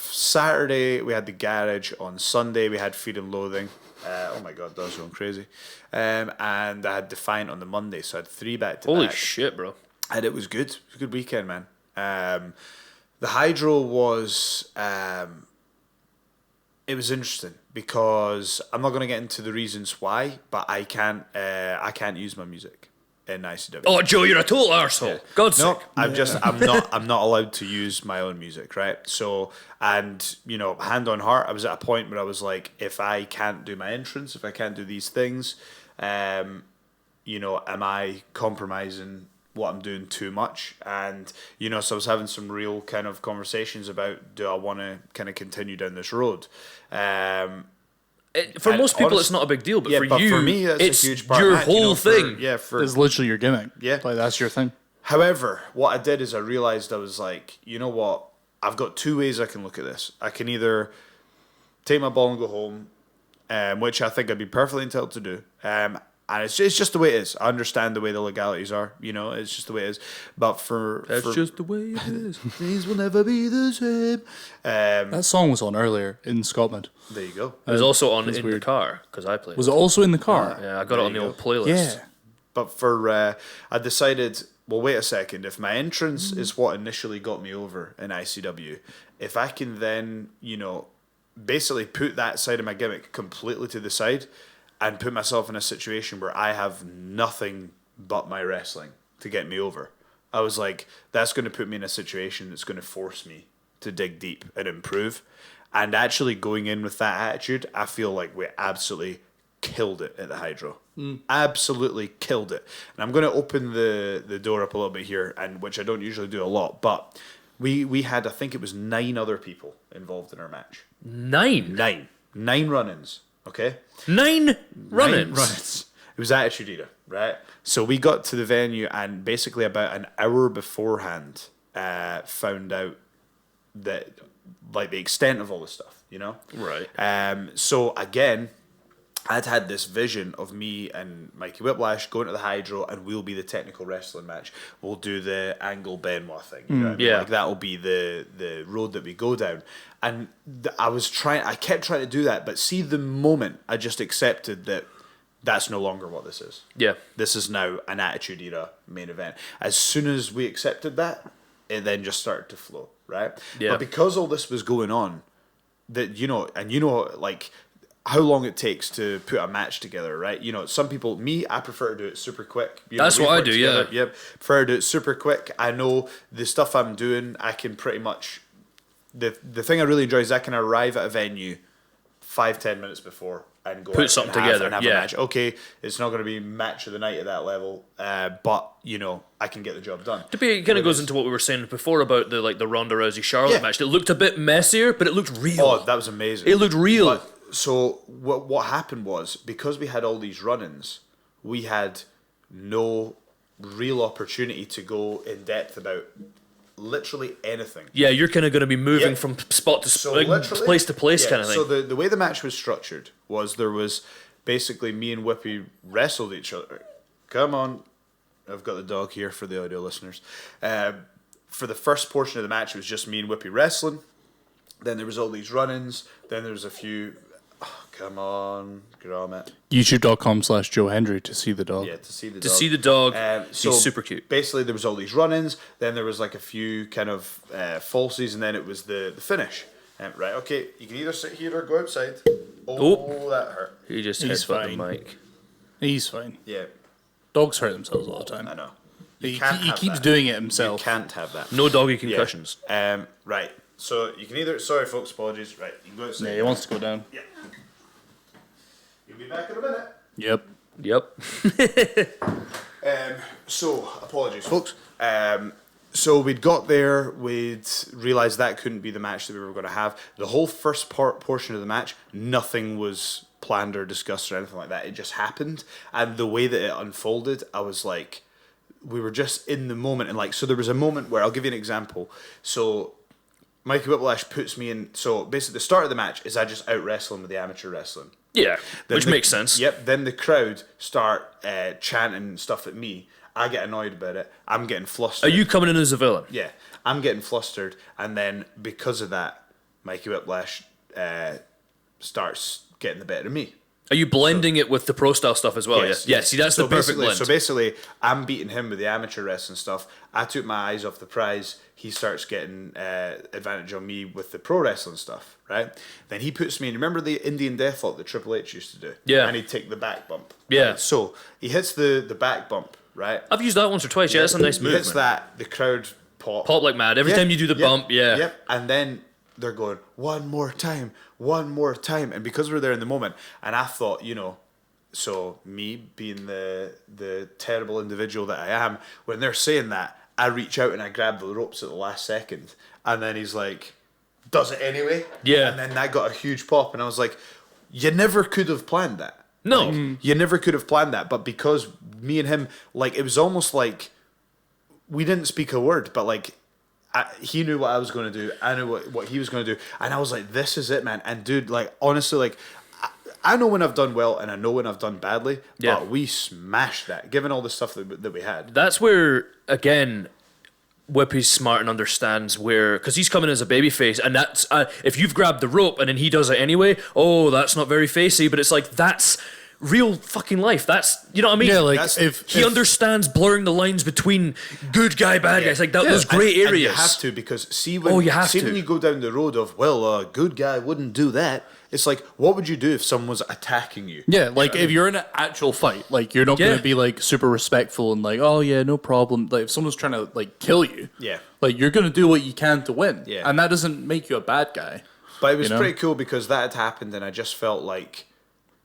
Saturday we had the garage. On Sunday we had Fear and Loathing. Oh my god, that was going crazy. And I had Defiant on the Monday, so I had 3 back to Holy back. shit, bro. And it was good. It was a good weekend, man. The Hydro was it was interesting because I'm not going to get into the reasons why, but I can't use my music in ICW. Oh, Joe, you're a total arsehole. God's No, sake. I'm not allowed to use my own music, right? So, and hand on heart, I was at a point where I was like, if I can't do my entrance, if I can't do these things, am I compromising what I'm doing too much. And, so I was having some real kind of conversations about, do I want to kind of continue down this road? For most people, it's not a big deal, but for me, that's it's a huge part your of that, whole thing. It's literally your gimmick. Yeah. Like, that's your thing. However, what I did is I realized I was like, you know what? I've got two ways I can look at this. I can either take my ball and go home, which I think I'd be perfectly entitled to do. And it's just the way it is. I understand the way the legalities are. It's just the way it is. But That's just the way it is. things will never be the same. That song was on earlier in Scotland. There you go. It was also on in the car because I played. Was it also in the car? Yeah, I got it on the old playlist. Yeah. But I decided, well, wait a second. If my entrance is what initially got me over in ICW, if I can then, basically put that side of my gimmick completely to the side and put myself in a situation where I have nothing but my wrestling to get me over, I was like, that's going to put me in a situation that's going to force me to dig deep and improve. And actually going in with that attitude, I feel like we absolutely killed it at the Hydro. Absolutely killed it. And I'm going to open the door up a little bit here, and which I don't usually do a lot, but we had, I think it was 9 other people involved in our match. 9 run-ins, okay? 9 run-ins. 9 run-ins. It was Attitude Era, right? So we got to the venue, and basically about an hour beforehand, found out that, like, the extent of all this stuff, Right. So again, I'd had this vision of me and Mikey Whiplash going to the Hydro, and we'll be the technical wrestling match. We'll do the Angle Benoit thing. You know what I mean? Yeah. Like, that'll be the road that we go down. And I kept trying to do that, but see, the moment I just accepted that that's no longer what this is. Yeah. This is now an Attitude Era main event. As soon as we accepted that, it then just started to flow, right? Yeah. But because all this was going on, that, like, how long it takes to put a match together, right? Some people, I prefer to do it super quick. That's what I do, together. Yep, prefer to do it super quick. I know the stuff I'm doing, I can pretty much, the thing I really enjoy is I can arrive at a venue 5-10 minutes before and go Put something together, and have yeah. a match. Okay, it's not going to be match of the night at that level, but I can get the job done. It kind of goes into what we were saying before about the Ronda Rousey Charlotte match. It looked a bit messier, but it looked real. Oh, that was amazing. It looked real. But, so what happened was, because we had all these run-ins, we had no real opportunity to go in depth about literally anything. Yeah, you're kind of going to be moving from spot to place to place kind of thing. So the way the match was structured was, there was basically me and Whippy wrestled each other. Come on. I've got the dog here for the audio listeners. For the first portion of the match, it was just me and Whippy wrestling. Then there was all these run-ins. Then there was a few... Oh, come on, Gromit. YouTube.com/Joe Hendry to see the dog. Yeah, to see the dog. To see the dog, so he's super cute. Basically, there was all these run-ins. Then there was like a few kind of falsies, and then it was the finish. Right, okay, you can either sit here or go outside. Oh, that hurt. He just He's headbutted the fine. mic. He's fine. Yeah, Dogs hurt themselves all the time. I know. He have keeps that. doing it You himself. can't have that. No doggy concussions. Right, so you can either... Sorry, folks, apologies. Right, you can go outside. Yeah, he wants to go down. Yeah. You'll be back in a minute. Yep. So, apologies, folks. So we'd got there, we'd realised that couldn't be the match that we were going to have. The whole first portion of the match, nothing was planned or discussed or anything like that. It just happened. And the way that it unfolded, I was like, we were just in the moment. And like, so there was a moment where, I'll give you an example. So Mikey Whiplash puts me in, so basically the start of the match is I just out wrestling with the amateur wrestling. Yeah, Then which makes sense. Yep. Then the crowd start chanting stuff at me. I get annoyed about it. I'm getting flustered. Are you coming in as a villain? Yeah. I'm getting flustered. And then because of that, Mikey Whiplash starts getting the better of me. Are you blending it with the pro style stuff as well? Yes. Yeah. See, that's the perfect blend. So basically, I'm beating him with the amateur wrestling stuff. I took my eyes off the prize. He starts getting advantage on me with the pro wrestling stuff, right? Then he puts me in. Remember the Indian Deathlock that Triple H used to do? Yeah. And he'd take the back bump. Yeah. Right? So he hits the back bump, right? I've used that once or twice. Yeah, that's a nice move. He hits that. The crowd pop. Pop like mad. Every time you do the bump, yeah. Yep. And then they're going, one more time. And because we're there in the moment, and I thought, So me being the terrible individual that I am, when they're saying that, I reach out and I grab the ropes at the last second, and then he's like, does it anyway. Yeah. And then that got a huge pop, and I was like, you never could have planned that. No. Like, you never could have planned that, but because me and him, like, it was almost like we didn't speak a word, but like he knew what I was going to do, I knew what he was going to do, and I was like, this is it, man. And dude, like, honestly, like, I know when I've done well and I know when I've done badly, but we smashed that, given all the stuff that we had. That's where, again, Whippy's smart and understands where, because he's coming as a babyface, and that's if you've grabbed the rope and then he does it anyway, oh, that's not very facey, but it's like, that's real fucking life. That's, you know what I mean? Yeah, like, That's- He understands blurring the lines between good guy, bad guy. It's like those grey And areas. you have to, because when you go down the road of, well, a good guy wouldn't do that. It's like, what would you do if someone was attacking you? Yeah, like if you're in an actual fight, like you're not Yeah. going to be like super respectful and like, oh yeah, no problem. Like if someone's trying to like kill you, Yeah. like you're going to do what you can to win. Yeah. And that doesn't make you a bad guy. But it was You know? pretty cool because that had happened, and I just felt like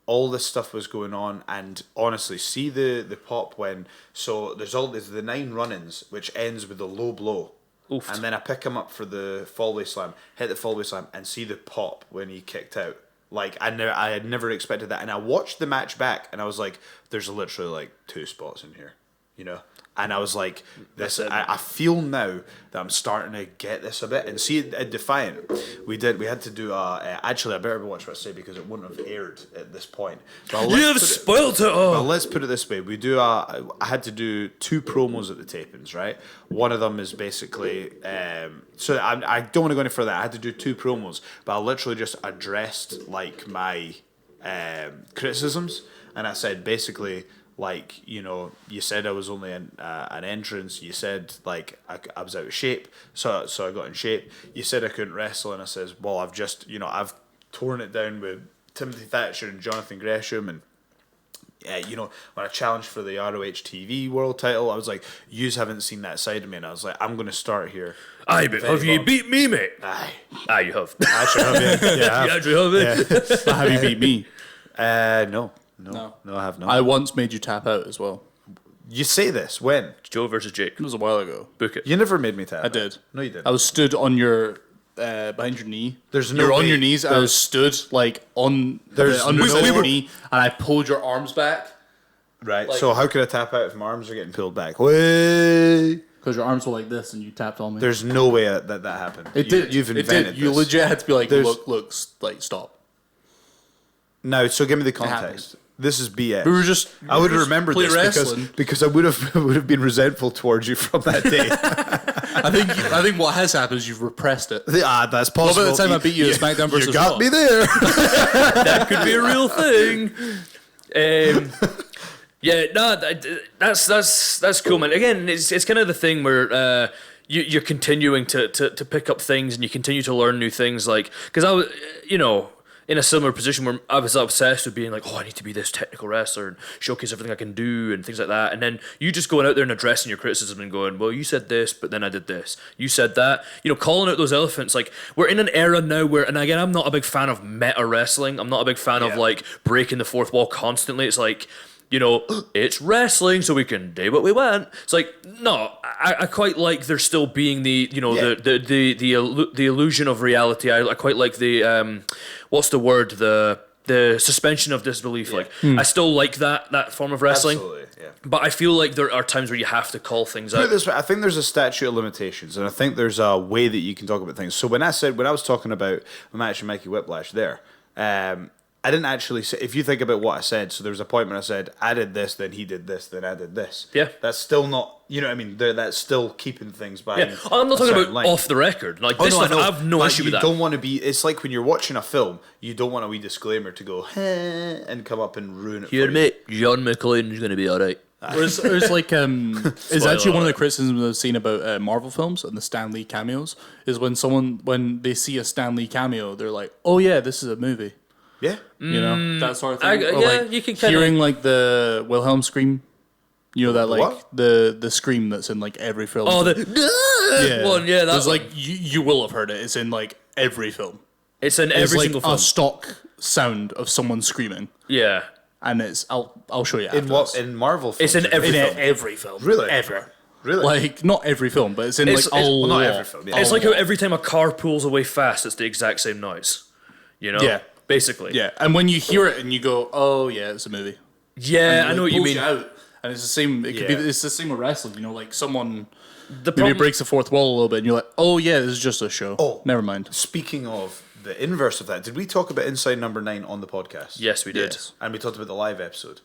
all this stuff was going on. And honestly, see the pop when, so there's the 9 run-ins, which ends with a low blow. Oof. And then I pick him up for the fallaway slam, hit the fallaway slam, and see the pop when he kicked out. Like, I had never expected that. And I watched the match back, and I was like, there's literally like 2 spots in here, you know? And I was like, I feel now that I'm starting to get this a bit. And see, at Defiant, we had to do actually, I better watch what I say because it wouldn't have aired at this point. But You've spoiled it all. Well, let's put it this way: I had to do 2 promos at the tapings, right? One of them is basically, so I don't want to go any further. I had to do 2 promos, but I literally just addressed like my criticisms, and I said basically, like, you know, you said I was only an entrance. You said like I was out of shape, so I got in shape. You said I couldn't wrestle, and I says, well, I've torn it down with Timothy Thatcher and Jonathan Gresham, and you know, when I challenged for the ROH TV world title, I was like, yous haven't seen that side of me, and I was like, I'm going to start here. Aye, but have you beat me, mate? Aye. Aye, you have. Actually, yeah, You actually have it. But have you beat me? No, I have not. I once made you tap out as well. You say this when? Joe versus Jake. It was a while ago. Book it. You never made me tap. I did. No, you didn't. I was stood on your behind your knee. There's no You're on way. your knees. I was stood like on the under no- your knee, and I pulled your arms back Right. like- So how could I tap out if my arms are getting pulled back? Way. because your arms were like this, and you tapped on me. There's no way that happened. It did. You've It invented did. You this. legit had to be like, There's- look, like stop. No, so give me the happened. context. This is BS. We were just. I would remember play this wrestling. because I would have been resentful towards you from that day. I think what has happened is you've repressed it. That's possible. What about the time I beat you at SmackDown versus You got Raw? me there. That could be a real thing. Yeah, no, that's cool, man. Again, it's kind of the thing where you're continuing to pick up things and you continue to learn new things. Like, because I was, you know, in a similar position where I was obsessed with being like, oh, I need to be this technical wrestler and showcase everything I can do and things like that. And then you just going out there and addressing your criticism and going, well, you said this, but then I did this. You said that. You know, calling out those elephants. Like, we're in an era now where, and again, I'm not a big fan of meta wrestling. I'm not a big fan of like breaking the fourth wall constantly. It's like, you know, it's wrestling, so we can do what we want. It's like, no, I quite like there still being the, you know, the illusion of reality. I quite like the what's the word, the suspension of disbelief. Like, I still like that form of wrestling. Absolutely, yeah. But I feel like there are times where you have to call things Put it out. this way, I think there's a statute of limitations, and I think there's a way that you can talk about things. So when I was talking about the match with Mikey Whiplash there, I didn't actually say, if you think about what I said, so there was a point when I said, I did this, then he did this, then I did this. Yeah. That's still not, you know what I mean? That's still keeping things by Yeah, I'm not a talking certain about line. off the record. Like, Oh, this no, I stuff, know, I have no but issue with you that. don't want to be, it's like when you're watching a film, you don't want a wee disclaimer to go, and come up and ruin it Here, for you. mate, John McClane's going to be alright. Whereas, like, is actually one of the criticisms I've seen about Marvel films and the Stan Lee cameos is when they see a Stan Lee cameo, they're like, oh yeah, this is a movie. Yeah. You know, that sort of thing. Or, yeah, like, you can kinda- hearing like the Wilhelm scream. You know that like What? the scream that's in like every film. Oh, the one, yeah, There's that like you will have heard it. It's in like every film. it's in It's every like single film. a stock sound of someone screaming. Yeah. and I'll show you In after what? this. In Marvel films? It's in every In film. every film, Really? ever. Really? Like not every film, but it's in It's- like a it's- well, not lot. every film, yeah. It's like how every time a car pulls away fast, it's the exact same noise. You know? Yeah. Basically. Yeah, and when you hear it and you go, "Oh yeah, it's a movie." Yeah, I know what you Pulls mean. out. And it's the same. It could be. Yeah. It's the same with wrestling. You know, like someone The maybe problem, breaks the fourth wall a little bit, and you're like, "Oh yeah, this is just a show." Oh. Never mind. Speaking of the inverse of that, did we talk about Inside Number 9 on the podcast? Yes, we did. Yes. And we talked about the live episode.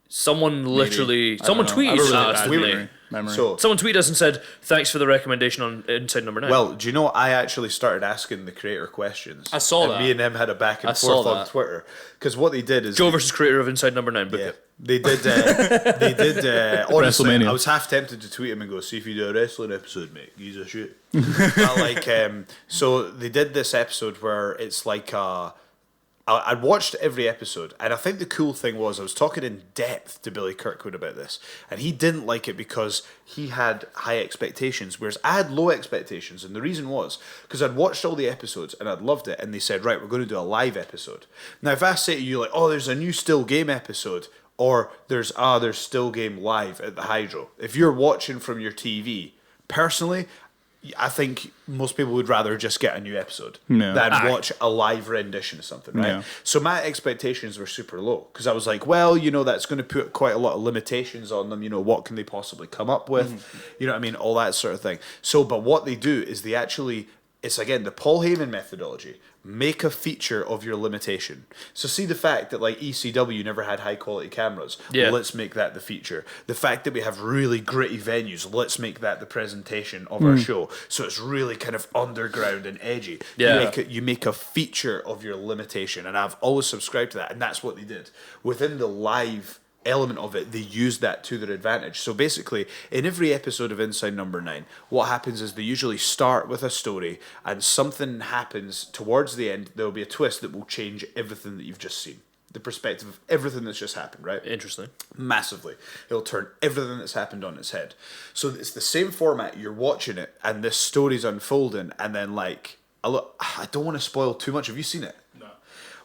Someone literally, I someone don't know. I have tweeted a really us, bad didn't they? memory. So, Someone tweeted us and said, "Thanks for the recommendation on Inside Number 9." well, do you know I actually started asking the creator questions? I saw and that. Me and him had a back and I saw forth on that. Twitter because what they did is Joe versus creator of Inside Number 9. Book yeah, it. they did. They did. Honestly, WrestleMania. I was half tempted to tweet him and go, "See if you do a wrestling episode, mate. He's a shit." But like, so they did this episode where it's like I'd watched every episode, and I think the cool thing was I was talking in depth to Billy Kirkwood about this, and he didn't like it because he had high expectations, whereas I had low expectations, and the reason was because I'd watched all the episodes and I'd loved it, and they said, right, we're going to do a live episode. Now, if I say to you like, oh, there's a new Still Game episode, or there's Still Game live at the Hydro, if you're watching from your TV, personally, I think most people would rather just get a new episode Yeah. than watch a live rendition of something, right? Yeah. So my expectations were super low because I was like, well, you know, that's going to put quite a lot of limitations on them. You know, what can they possibly come up with? You know what I mean? All that sort of thing. So, but what they do is they actually, it's again the Paul Heyman methodology. Make a feature of your limitation. So see the fact that like ECW never had high quality cameras. Yeah. Well, let's make that the feature. The fact that we have really gritty venues. Let's make that the presentation of our show. So it's really kind of underground and edgy. Yeah. You make a feature of your limitation, and I've always subscribed to that, and that's what they did within the live element of it. They used that to their advantage. So basically, in every episode of Inside Number 9, what happens is they usually start with a story, and something happens towards the end. There will be a twist that will change everything that you've just seen, the perspective of everything that's just happened, right? Interesting. Massively. It'll turn everything that's happened on its head. So it's the same format. You're watching it, and this story's unfolding, and then like, I don't want to spoil too much. Have you seen it? No.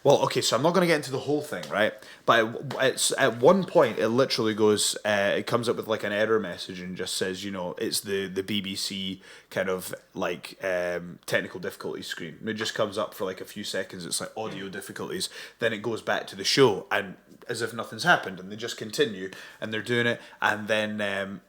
Well, okay, so I'm not going to get into the whole thing, right? But it's at one point it literally goes, it comes up with like an error message and just says, you know, it's the BBC kind of like technical difficulties screen. And it just comes up for like a few seconds. It's like audio difficulties. Then it goes back to the show and as if nothing's happened, and they just continue and they're doing it, and then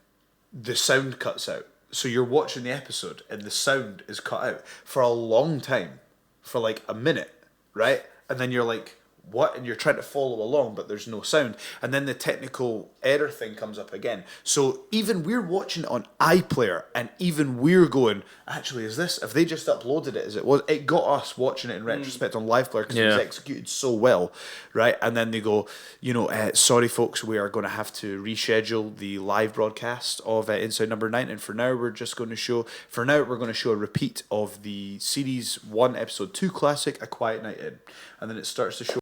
the sound cuts out. So you're watching the episode and the sound is cut out for a long time, for like a minute, right? And then you're like, what? And you're trying to follow along, but there's no sound. And then the technical error thing comes up again. So even we're watching it on iPlayer, and even we're going, actually, is this, if they just uploaded it as it was, it got us watching it in retrospect on LivePlayer because it was Yeah. executed so well, right? And then they go, you know, sorry folks, we are going to have to reschedule the live broadcast of Inside Number 9, and for now we're going to show a repeat of the Series 1 Episode 2 classic, A Quiet Night In. And then it starts to show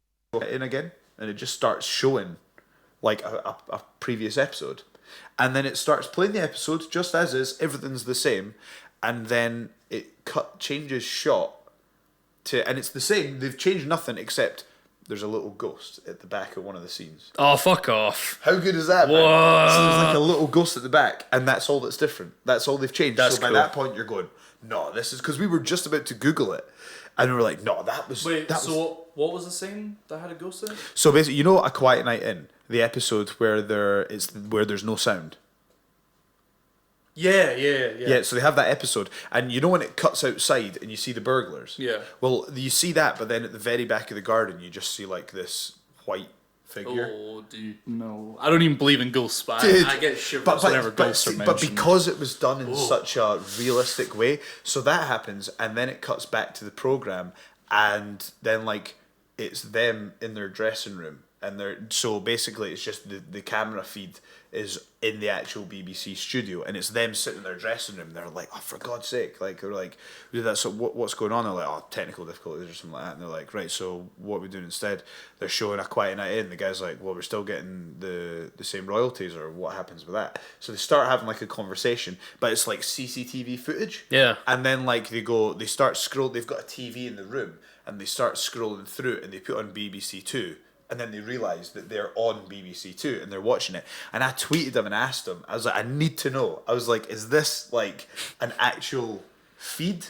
in again, and it just starts showing like a previous episode, and then it starts playing the episode just as is, everything's the same, and then it changes shot to, and it's the same, they've changed nothing except there's a little ghost at the back of one of the scenes. Oh, fuck off. How good is that, man? What? So there's like a little ghost at the back, and that's all that's different. That's all they've changed. That's so by cool. that point you're going, no, this is, because we were just about to Google it, and we were like, no, that was What was the scene that had a ghost in it? So basically, you know, A Quiet Night In, the episode where there's no sound. Yeah. Yeah, so they have that episode, and you know when it cuts outside and you see the burglars. Yeah. Well, you see that, but then at the very back of the garden, you just see like this white figure. Oh, dude, no. I don't even believe in ghosts, but Dude, I get shivers whenever ghosts are mentioned. but because it was done in such a realistic way, so that happens, and then it cuts back to the program, and then like it's them in their dressing room, and so basically it's just the camera feed is in the actual BBC studio, and it's them sitting in their dressing room. They're like, oh, for God's sake, like they're like, that's what's going on? They're like, oh, technical difficulties or something like that. And they're like, right, so what are we doing instead? They're showing A Quiet Night In. The guy's like, well, we're still getting the same royalties, or what happens with that? So they start having like a conversation, but it's like CCTV footage. Yeah. And then like they've got a TV in the room, and they start scrolling through, and they put on BBC Two. and then they realise that they're on BBC Two and they're watching it. And I tweeted them and asked them. I was like, I need to know. I was like, is this like an actual feed?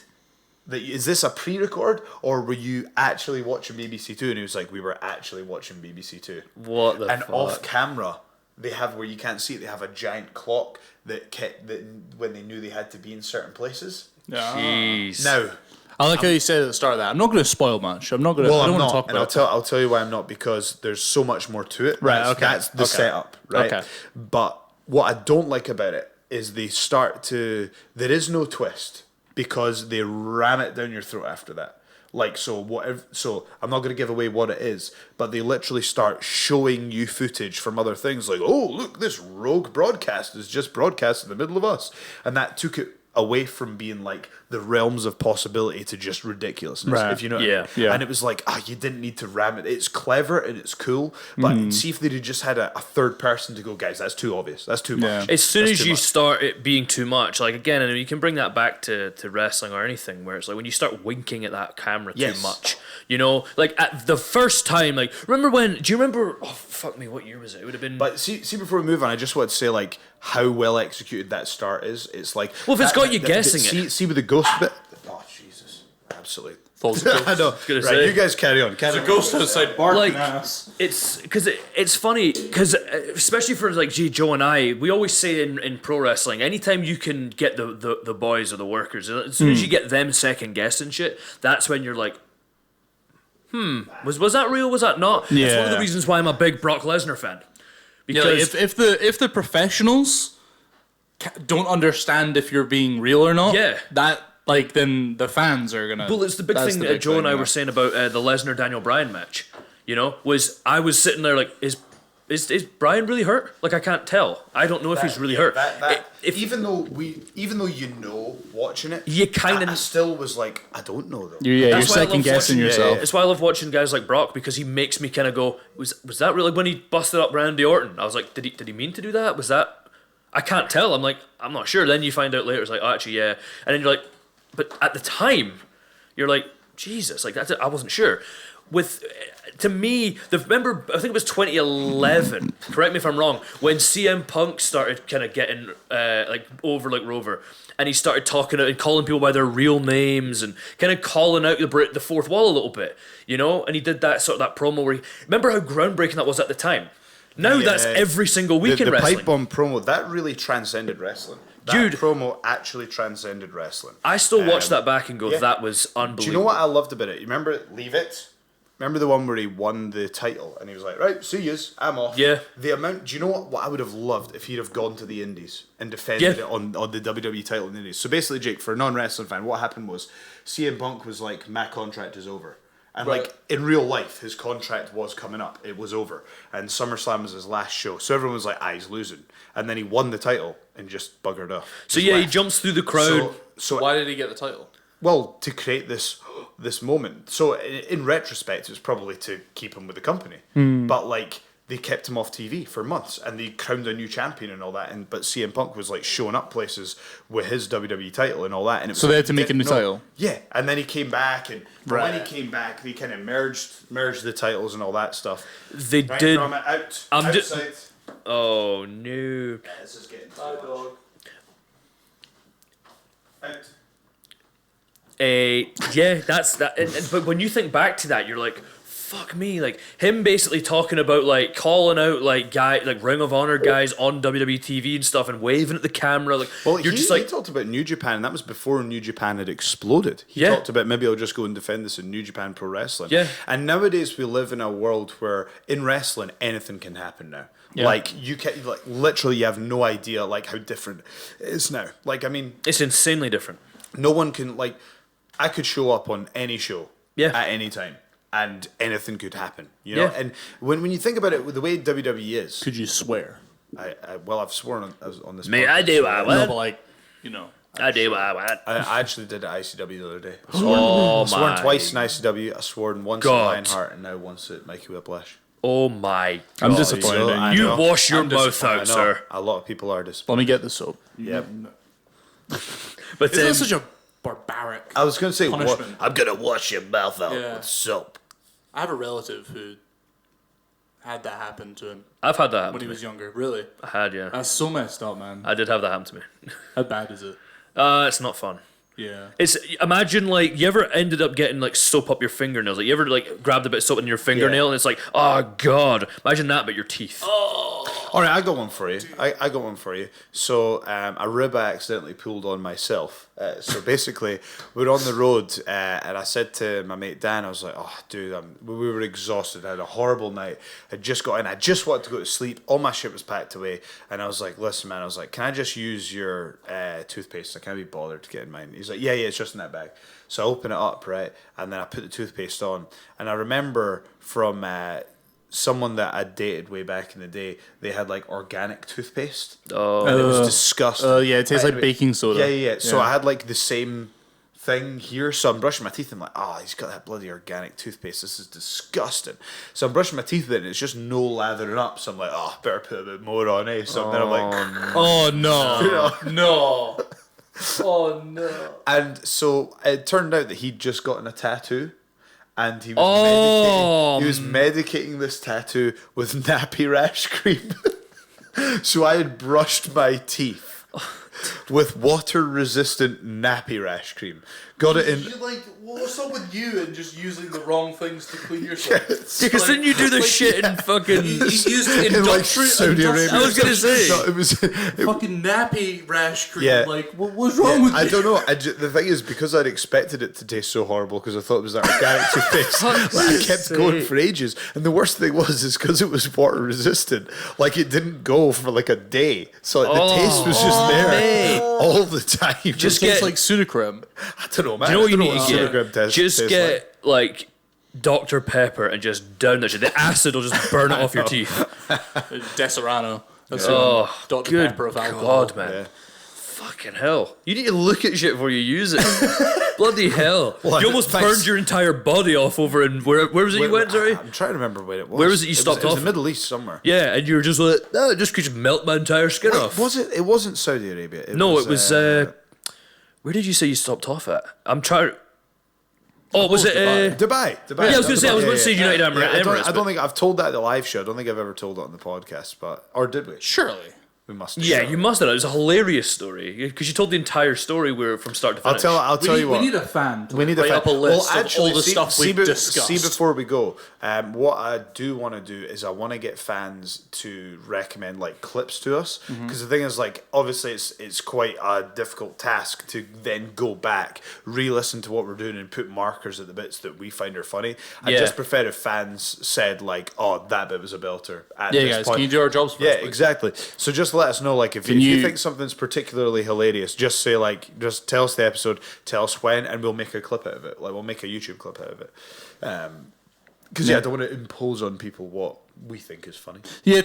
Is this a pre-record, or were you actually watching BBC Two? And he was like, we were actually watching BBC Two. What the And fuck? off camera, they have, where you can't see it, they have a giant clock that kept that when they knew they had to be in certain places. Jeez. Now, I like how you said at the start of that. I'm not going to spoil much. I'm not going to. well, I don't I'm want to not, talk and about I'll tell you why I'm not, because there's so much more to it. Right, That's, okay. That's the Okay. setup, right? Okay. But what I don't like about it is they start to. There is no twist because they ram it down your throat after that. Like, so whatever. So I'm not going to give away what it is, but they literally start showing you footage from other things. Like, oh, look, this rogue broadcast is just broadcast in the middle of us, and that took it away from being like the realms of possibility to just ridiculousness, Right. if you know what Yeah. I mean. Yeah. And it was like, you didn't need to ram it. It's clever and it's cool, but see if they'd have just had a third person to go, guys, that's too obvious, that's too much. As soon That's as too you much." start it being too much, like again, and you can bring that back to wrestling or anything, where it's like when you start winking at that camera Yes. too much, you know, like at the first time, like do you remember? Oh fuck me, what year was it? It would have been. But see before we move on, I just want to say like how well executed that start is. It's like, Well, if it's got you guessing it. See with the ghost bit. Oh Jesus, absolutely. False I know. gonna Right, say. you guys carry on. Carry on. Ghost outside barking Like, ass. it's because it's funny because especially for like Joe and I, we always say in pro wrestling, anytime you can get the boys or the workers, as soon as you get them second guessing shit, that's when you're like, was that real? Was that not? It's one of Yeah. the reasons why I'm a big Brock Lesnar fan. Yeah, Because like if the professionals don't understand if you're being real or not, Yeah. that like then the fans are gonna. well, it's the big that's thing the that big Joe and I thing, were saying about the Lesnar Daniel Bryan match. You know, I was sitting there like, is Bryan really hurt? Like I can't tell. I don't know if he's really hurt. If even though you know watching it, You kinda- I still was like, I don't know though. You're That's why I love second guessing watching- yourself. That's why I love watching guys like Brock, because he makes me kind of go, was that really when he busted up Randy Orton? I was like, did he mean to do that? Was that? I can't tell. I'm like, I'm not sure. Then you find out later, it's like, oh, actually, yeah. And then you're like, but at the time, you're like, Jesus, like that's it. I wasn't sure. To me, remember, I think it was 2011. Correct me if I'm wrong. When CM Punk started kind of getting like over like Rover, and he started talking and calling people by their real names and kind of calling out the fourth wall a little bit, you know. And he did that that promo where remember how groundbreaking that was at the time. Now that's every single week in the wrestling. pipe bomb promo that really transcended wrestling. That Dude. promo actually transcended wrestling. I still watch that back and go, yeah. that was unbelievable. Do you know what I loved about it? You remember Leave It? Remember the one where he won the title and he was like, right, see yous, I'm off. Yeah. The amount, do you know what I would have loved if he'd have gone to the Indies and defended Yeah. it on the WWE title in the Indies? So basically, Jake, for a non-wrestling fan, what happened was CM Punk was like, my contract is over. And Right. like in real life, his contract was coming up. It was over. And SummerSlam was his last show. So everyone was like, he's losing. And then he won the title and just buggered off. So Just yeah, he left. jumps through the crowd. So Why did he get the title? well, to create this moment. So in retrospect, it was probably to keep him with the company. But like they kept him off TV for months, and they crowned a new champion and all that. And but CM Punk was like showing up places with his WWE title and all that. And it was So they like, had to make a new didn't know- title? Yeah, and then he came back, and when Right. he came back, they kind of merged the titles and all that stuff. They Right, did. from out, I'm just- outside. Oh no. This is getting too much. Out. Yeah, that's that. But when you think back to that, you're like, fuck me. Like him basically talking about like calling out like Ring of Honor guys on WWE TV and stuff and waving at the camera. Like Well, you're he, just like, he talked about New Japan, and that was before New Japan had exploded. He Yeah. talked about maybe I'll just go and defend this in New Japan Pro Wrestling. Yeah. And nowadays we live in a world where in wrestling anything can happen now. Yeah. Like you can like literally you have no idea like how different it is now. Like I mean, it's insanely different. no one can like I could show up on any show Yeah. at any time and anything could happen. You know? Yeah. And when you think about it, the way WWE is, Could you swear? I've sworn on this. Mate, podcast. I do what I No, want. but like, you know. I do what I want. I actually did it at ICW the other day. Oh I sworn my. twice in ICW. I sworn once God. at Lionheart and now once at Mikey Whiplash. Oh my. I'm God. disappointed. So, in I You know. wash your I'm mouth disappointed. out, I know. sir. A lot of people are disappointed. Let me get the soap. Yep. But Isn't that such a barbaric? I was going to say, Punishment. I'm going to wash your mouth out Yeah. with soap. I have a relative who had that happen to him I've had that happen when to he me. was younger. Really? I had, yeah. That's so messed up, man. I did have that happen to me. How bad is it? It's not fun. Yeah. It's imagine like you ever ended up getting like soap up your fingernails. Like you ever like grabbed a bit of soap in your fingernail and it's like, oh god. Imagine that, but your teeth. All right, I got one for you. I got one for you. So a rib I accidentally pulled on myself. So basically, we were on the road, and I said to my mate Dan, I was like, "Oh, dude, we were exhausted. I had a horrible night. I just got in. I just wanted to go to sleep. All my shit was packed away, and I was like, listen, man. I was like, can I just use your toothpaste? I can't be bothered to get in mine." He's like, yeah, it's just in that bag. So I open it up, right, and then I put the toothpaste on, and I remember from someone that I dated way back in the day, they had like organic toothpaste. Oh. And it was disgusting. Yeah, it tastes like Anyway, baking soda. Yeah. So I had like the same thing here. So I'm brushing my teeth. I'm like, he's got that bloody organic toothpaste. This is disgusting. So I'm brushing my teeth with it and it's just no lathering up. So I'm like, better put a bit more on, eh? So then I'm like, Oh no. No. Oh no. and so it turned out that he'd just gotten a tattoo. And he was medicating this tattoo with nappy rash cream. So I had brushed my teeth with water-resistant nappy rash cream. Got it in. You're like, what's up with you and just using the wrong things to clean yourself? Because then you do the shit in fucking. You used in like Saudi Arabia. I was gonna say. No, it was fucking nappy rash cream. Yeah. Like, what's wrong with you? I don't know. The thing is, because I'd expected it to taste so horrible because I thought it was that organic toothpaste, like, I kept going for ages. And the worst thing was because it was water resistant. Like it didn't go for like a day, so like, the taste was just there mate. all the time. Just It tastes get like Sudocreme. I don't know, man. Do you know what you I need don't to Pseudogram get? tastes Just get like. like Dr. Pepper and just down that shit. The acid will just burn it off your teeth. Deserano. That's Oh, Dr. good Pepper of alcohol. God, man. Yeah. Fucking hell. You need to look at shit before you use it. Bloody hell. Well, You almost thanks. burned your entire body off over in... Where was it you went, sorry? I'm trying to remember where it was. Where was it you stopped It was off? the Middle East somewhere. Yeah, and you were just like, no, just could just melt my entire skin off. Was it? It wasn't Saudi Arabia. It No, it was... where did you say you stopped off at? I'm trying... Oh, was it... Dubai. Yeah, I was going to say, I was going to say United Arab I Emirates. don't think I've told that at the live show. I don't think I've ever told it on the podcast, or did we? Surely. We must. Yeah, you must have. It was a hilarious story because you told the entire story from start to I'll finish. tell you what. We need a fan to We need to write up a list of all the see, stuff see we've be- discussed. See, before we go, what I do want to do is I want to get fans to recommend like clips to us because the thing is, like, obviously it's quite a difficult task to then go back, re-listen to what we're doing, and put markers at the bits that we find are funny. I Yeah. just prefer if fans said like, "Oh, that bit was a belter." At Yeah, this guys, point. can you do our jobs for Yeah, us, please? exactly. So just let us know, like, if you think something's particularly hilarious, just say, like, just tell us the episode, tell us when, and we'll make a clip out of it. Like, we'll make a YouTube clip out of it. Because, I don't want to impose on people what we think is funny. Yeah,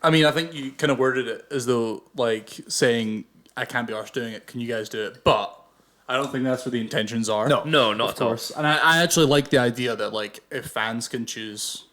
I mean, I think you kind of worded it as though, like, saying, I can't be arsed doing it, can you guys do it? But I don't think that's what the intentions are. No. No, not Of at all. course. And I actually like the idea that, like, if fans can choose,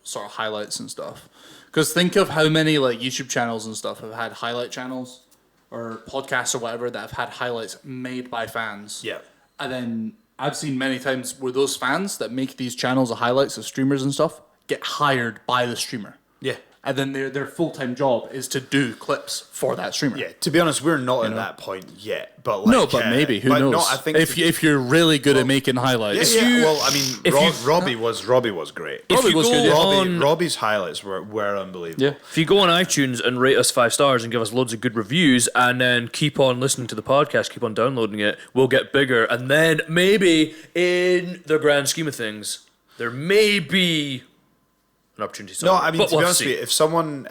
sort of highlights and stuff. Because think of how many, like, YouTube channels and stuff have had highlight channels or podcasts or whatever that have had highlights made by fans. Yeah. And then I've seen many times where those fans that make these channels of highlights of streamers and stuff get hired by the streamer. Yeah. And then their full-time job is to do clips for that streamer. Yeah, to be honest, we're not at that point yet. But like, No, but maybe. Who knows? No, I think if you're really good at making highlights. well, I mean, Robbie was great. If you go on, Robbie's highlights were unbelievable. Yeah. if you go on iTunes and rate us 5 stars and give us loads of good reviews, and then keep on listening to the podcast, keep on downloading it, we'll get bigger, and then maybe in the grand scheme of things, there may be an opportunity. No, I mean, but to be we'll honest with you, if someone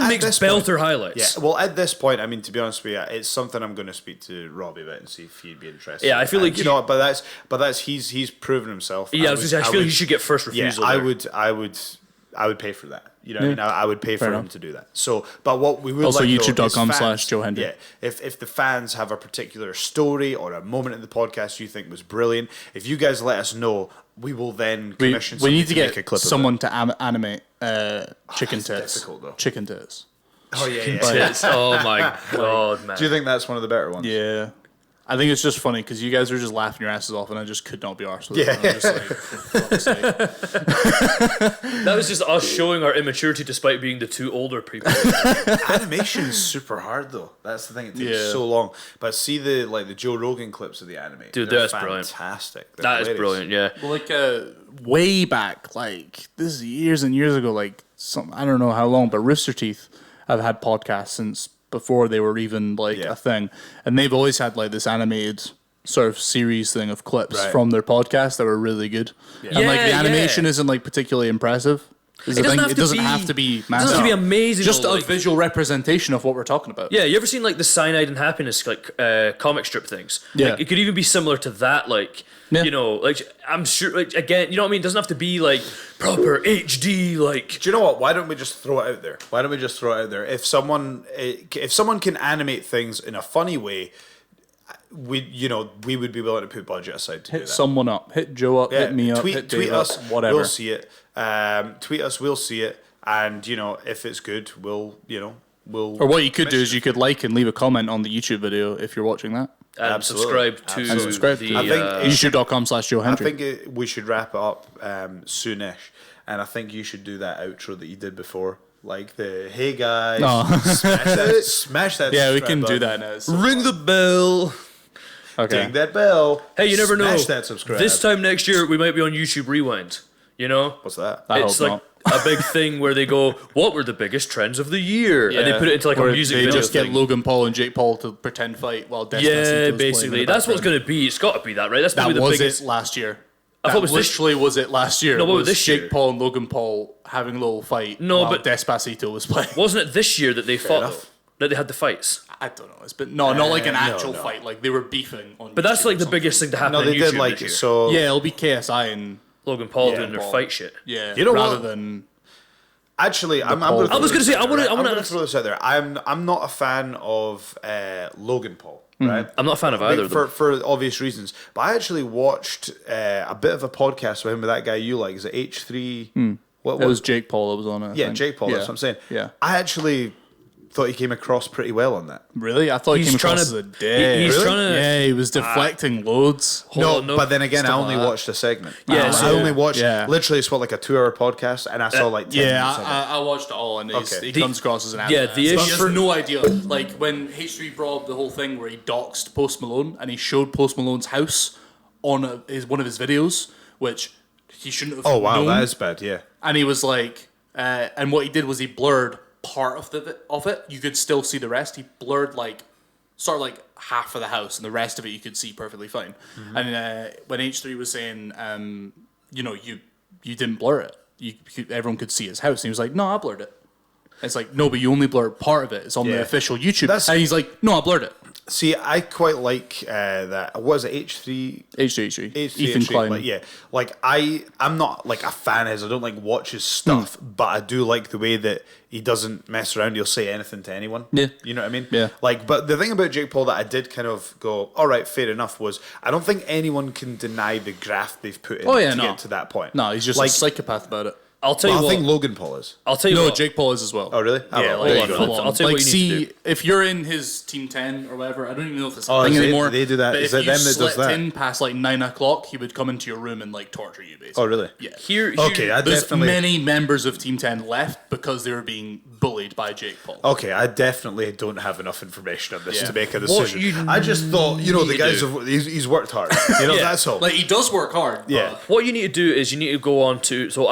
makes this belter point, highlights, yeah. Well, at this point, I mean, to be honest with you, it's something I'm going to speak to Robbie about and see if he'd be interested. Yeah, I feel like you know, but that's he's proven himself. yeah, I was gonna say, I feel like he should get first Yeah, refusal. I there. would pay for that. You know what I mean? I would pay for him to do that. So, but what we would Also, like to know is youtube.com/Joe Hendry. Yeah, if the fans have a particular story or a moment in the podcast you think was brilliant, if you guys let us know, we will then commission. We need to make a get clip someone to animate chicken that's tits. difficult, though. Chicken tits. Of it. Oh yeah. Tits. Oh my god, man! Do you think that's one of the better ones? Yeah. I think it's just funny because you guys are just laughing your asses off, and I just could not be arsed with it. And I'm just like, for fuck's sake. That was just us showing our immaturity despite being the two older people. Animation is super hard though. That's the thing. It takes so long. But see the Joe Rogan clips of the anime. Dude, They're that's brilliant. fantastic. They're That is hilarious. brilliant, yeah. Well, like way back, like this is years and years ago. Like I don't know how long, but Rooster Teeth have had podcasts since before they were even like a thing, and they've always had like this animated sort of series thing of clips from their podcast that were really good. And like the animation isn't like particularly impressive. It doesn't have to be massive. It doesn't have to be amazing. Just though, a visual representation of what we're talking about. Yeah, you ever seen like the Cyanide and Happiness like comic strip things? Yeah. Like, it could even be similar to that. Like you know, like I'm sure. Like again, you know what I mean? It doesn't have to be like proper HD. Like Do you know what? Why don't we just throw it out there? If someone can animate things in a funny way, we would be willing to put budget aside to do Hit that. someone up, hit Joe up, hit me up, hit tweet Dave us, up, whatever. We'll see it. Tweet us, we'll see it, and if it's good, we'll. Or what you could do is you could like and leave a comment on the YouTube video if you're watching that. and Absolutely. subscribe to And subscribe the. to I think youtube.com/Joe I Hendry. think we should wrap it up soonish, and I think you should do that outro that you did before, like the "Hey guys, smash that." Yeah, we subscribe can do button. that now. It's- Ring the bell. Okay. Ding that bell. Hey, you never know. Smash that subscribe. This time next year, we might be on YouTube Rewind. You know, What's that? I it's hope like not. a big thing where they go, "What were the biggest trends of the year?" And they put it into like Or a music they video just thing. get Logan Paul and Jake Paul to pretend fight while Despacito's Yeah, playing in basically, the that's what's background. going to be. It's got to be that, right? That's That probably the was biggest. it last year. I thought That it was this- literally was it last year. No, what was was this Jake year? Paul and Logan Paul having a little fight No, while but- Despacito was playing. Wasn't it this year that they fought? enough. Though? That they had the fights. I don't know. It's been not like an actual no. fight. Like they were beefing on. But that's YouTube like or the something. biggest thing to happen. No, on they did YouTube like this year. so. Yeah, it'll be KSI and Logan Paul doing their Paul. fight shit. yeah. You know rather what? than Actually, I'm Paul gonna I was gonna say, I wanna to throw this out there. I'm not a fan of Logan Paul. Right, I'm not a fan of either of them. for obvious reasons. But I actually watched a bit of a podcast with him with that guy you like. Is it H3? What it was Jake Paul that was on it. I Yeah, think. Jake Paul. Yeah. That's what I'm saying. Yeah. I actually thought he came across pretty well on that. Really? I thought he He's came trying across to- as a dick. he's Really? trying to- Yeah, he was deflecting loads. Hold on, But then again, I Stuff only like that. watched a segment. Yeah, I so- only watched. Yeah. Literally, it's like a 2-hour podcast, and I saw like 10 Yeah, minutes of it. I watched it all, and Okay. he comes across as an yeah, asshole. the He issue- has no idea. Like when H3 brought up the whole thing where he doxed Post Malone, and he showed Post Malone's house on one of his videos, which he shouldn't have. Oh wow, known. that is bad. Yeah. And he was like, and what he did was he blurred part of it. You could still see the rest. He blurred like sort of like half of the house, and the rest of it you could see perfectly fine. And when H3 was saying, you didn't blur it. Everyone could see his house, and he was like, no, I blurred it. It's like, no, but you only blurred part of it. It's on the Yeah. official YouTube. That's- And he's like, no, I blurred it. See, I quite like that. What is it? H3. H3. H3, Ethan H3, Klein. Like, yeah, like I'm not like a fan of his. I don't like watch his stuff, but I do like the way that he doesn't mess around. He'll say anything to anyone. Yeah. You know what I mean? Yeah. Like, but the thing about Jake Paul that I did kind of go, all right, fair enough, was I don't think anyone can deny the graft they've put in to get to that point. No, he's just like, a psychopath about it. I'll tell you I what. think Logan Paul is. I'll tell you No, what. Jake Paul is as well. Oh, really? Yeah, Oh, hold there you on. go. I'll tell you like, what you need to do. if you're in his team 10 or whatever, I don't even know if it's a Oh, thing is anymore. they do that? But Is if it you them that does slipped that? in past like 9 o'clock, he would come into your room and like torture you, basically. Oh, really? Yeah. Here, Okay, I There's definitely. many members of Team 10 left because they were being bullied by Jake Paul. Okay, I definitely don't have enough information on this Yeah. to make a What decision. you I just thought, the need to guys do- have he's worked hard. That's all. Like, he does work hard. Yeah. What you need to do is you need to go on to. So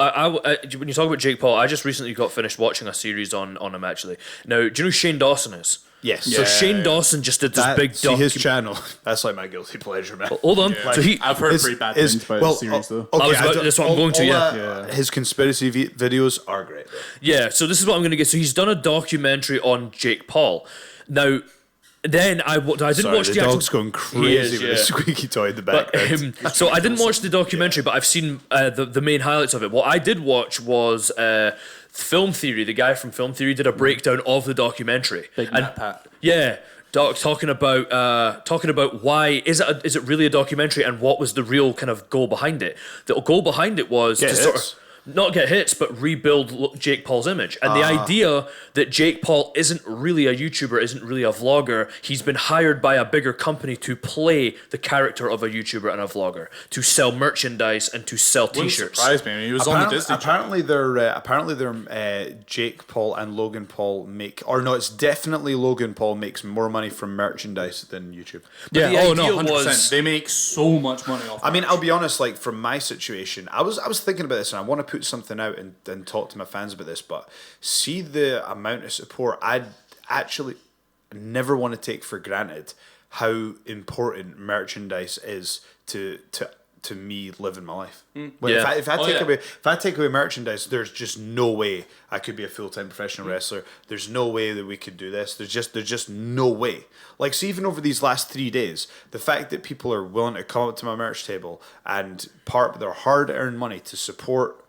when you talk about Jake Paul, I just recently got finished watching a series on him actually. Now, do you know who Shane Dawson is? Yes. So Shane Dawson just did this big see his docu- channel. That's like my guilty pleasure, man. Hold on. So he. I've heard His- pretty bad his- things about well, the series, though. Okay, I was about- don't- that's what I'm going to, His conspiracy videos are great. Though. Yeah. So this is what I'm going to get. So he's done a documentary on Jake Paul. Now, then I didn't Sorry, watch the the dog's actual. going crazy with yeah. a squeaky toy in the But, background. so I didn't watch the documentary, but I've seen the main highlights of it. What I did watch was Film Theory. The guy from Film Theory did a breakdown of the documentary. Big Matt Pat. Yeah, talking about why is it really a documentary and what was the real kind of goal behind it? The goal behind it was Yeah, to it sort is. of. not get hits, but rebuild Jake Paul's image. And the idea that Jake Paul isn't really a YouTuber, isn't really a vlogger, he's been hired by a bigger company to play the character of a YouTuber and a vlogger, to sell merchandise and to sell T-shirts. Surprise me. I mean, he was on the Disney channel. Apparently, they're Jake Paul and Logan Paul make, or no, it's definitely Logan Paul makes more money from merchandise than YouTube. But Yeah, the oh no, idea 100%. was- They make so much money off I mean, I'll be honest, like from my situation, I was thinking about this and I want to put something out and talk to my fans about this, but see the amount of support. I'd actually never want to take for granted how important merchandise is to me living my life. Well, Yeah. if I take away merchandise, there's just no way I could be a full-time professional wrestler. There's no way that we could do this. There's just no way. Like, so even over these last 3 days, the fact that people are willing to come up to my merch table and part their hard-earned money to support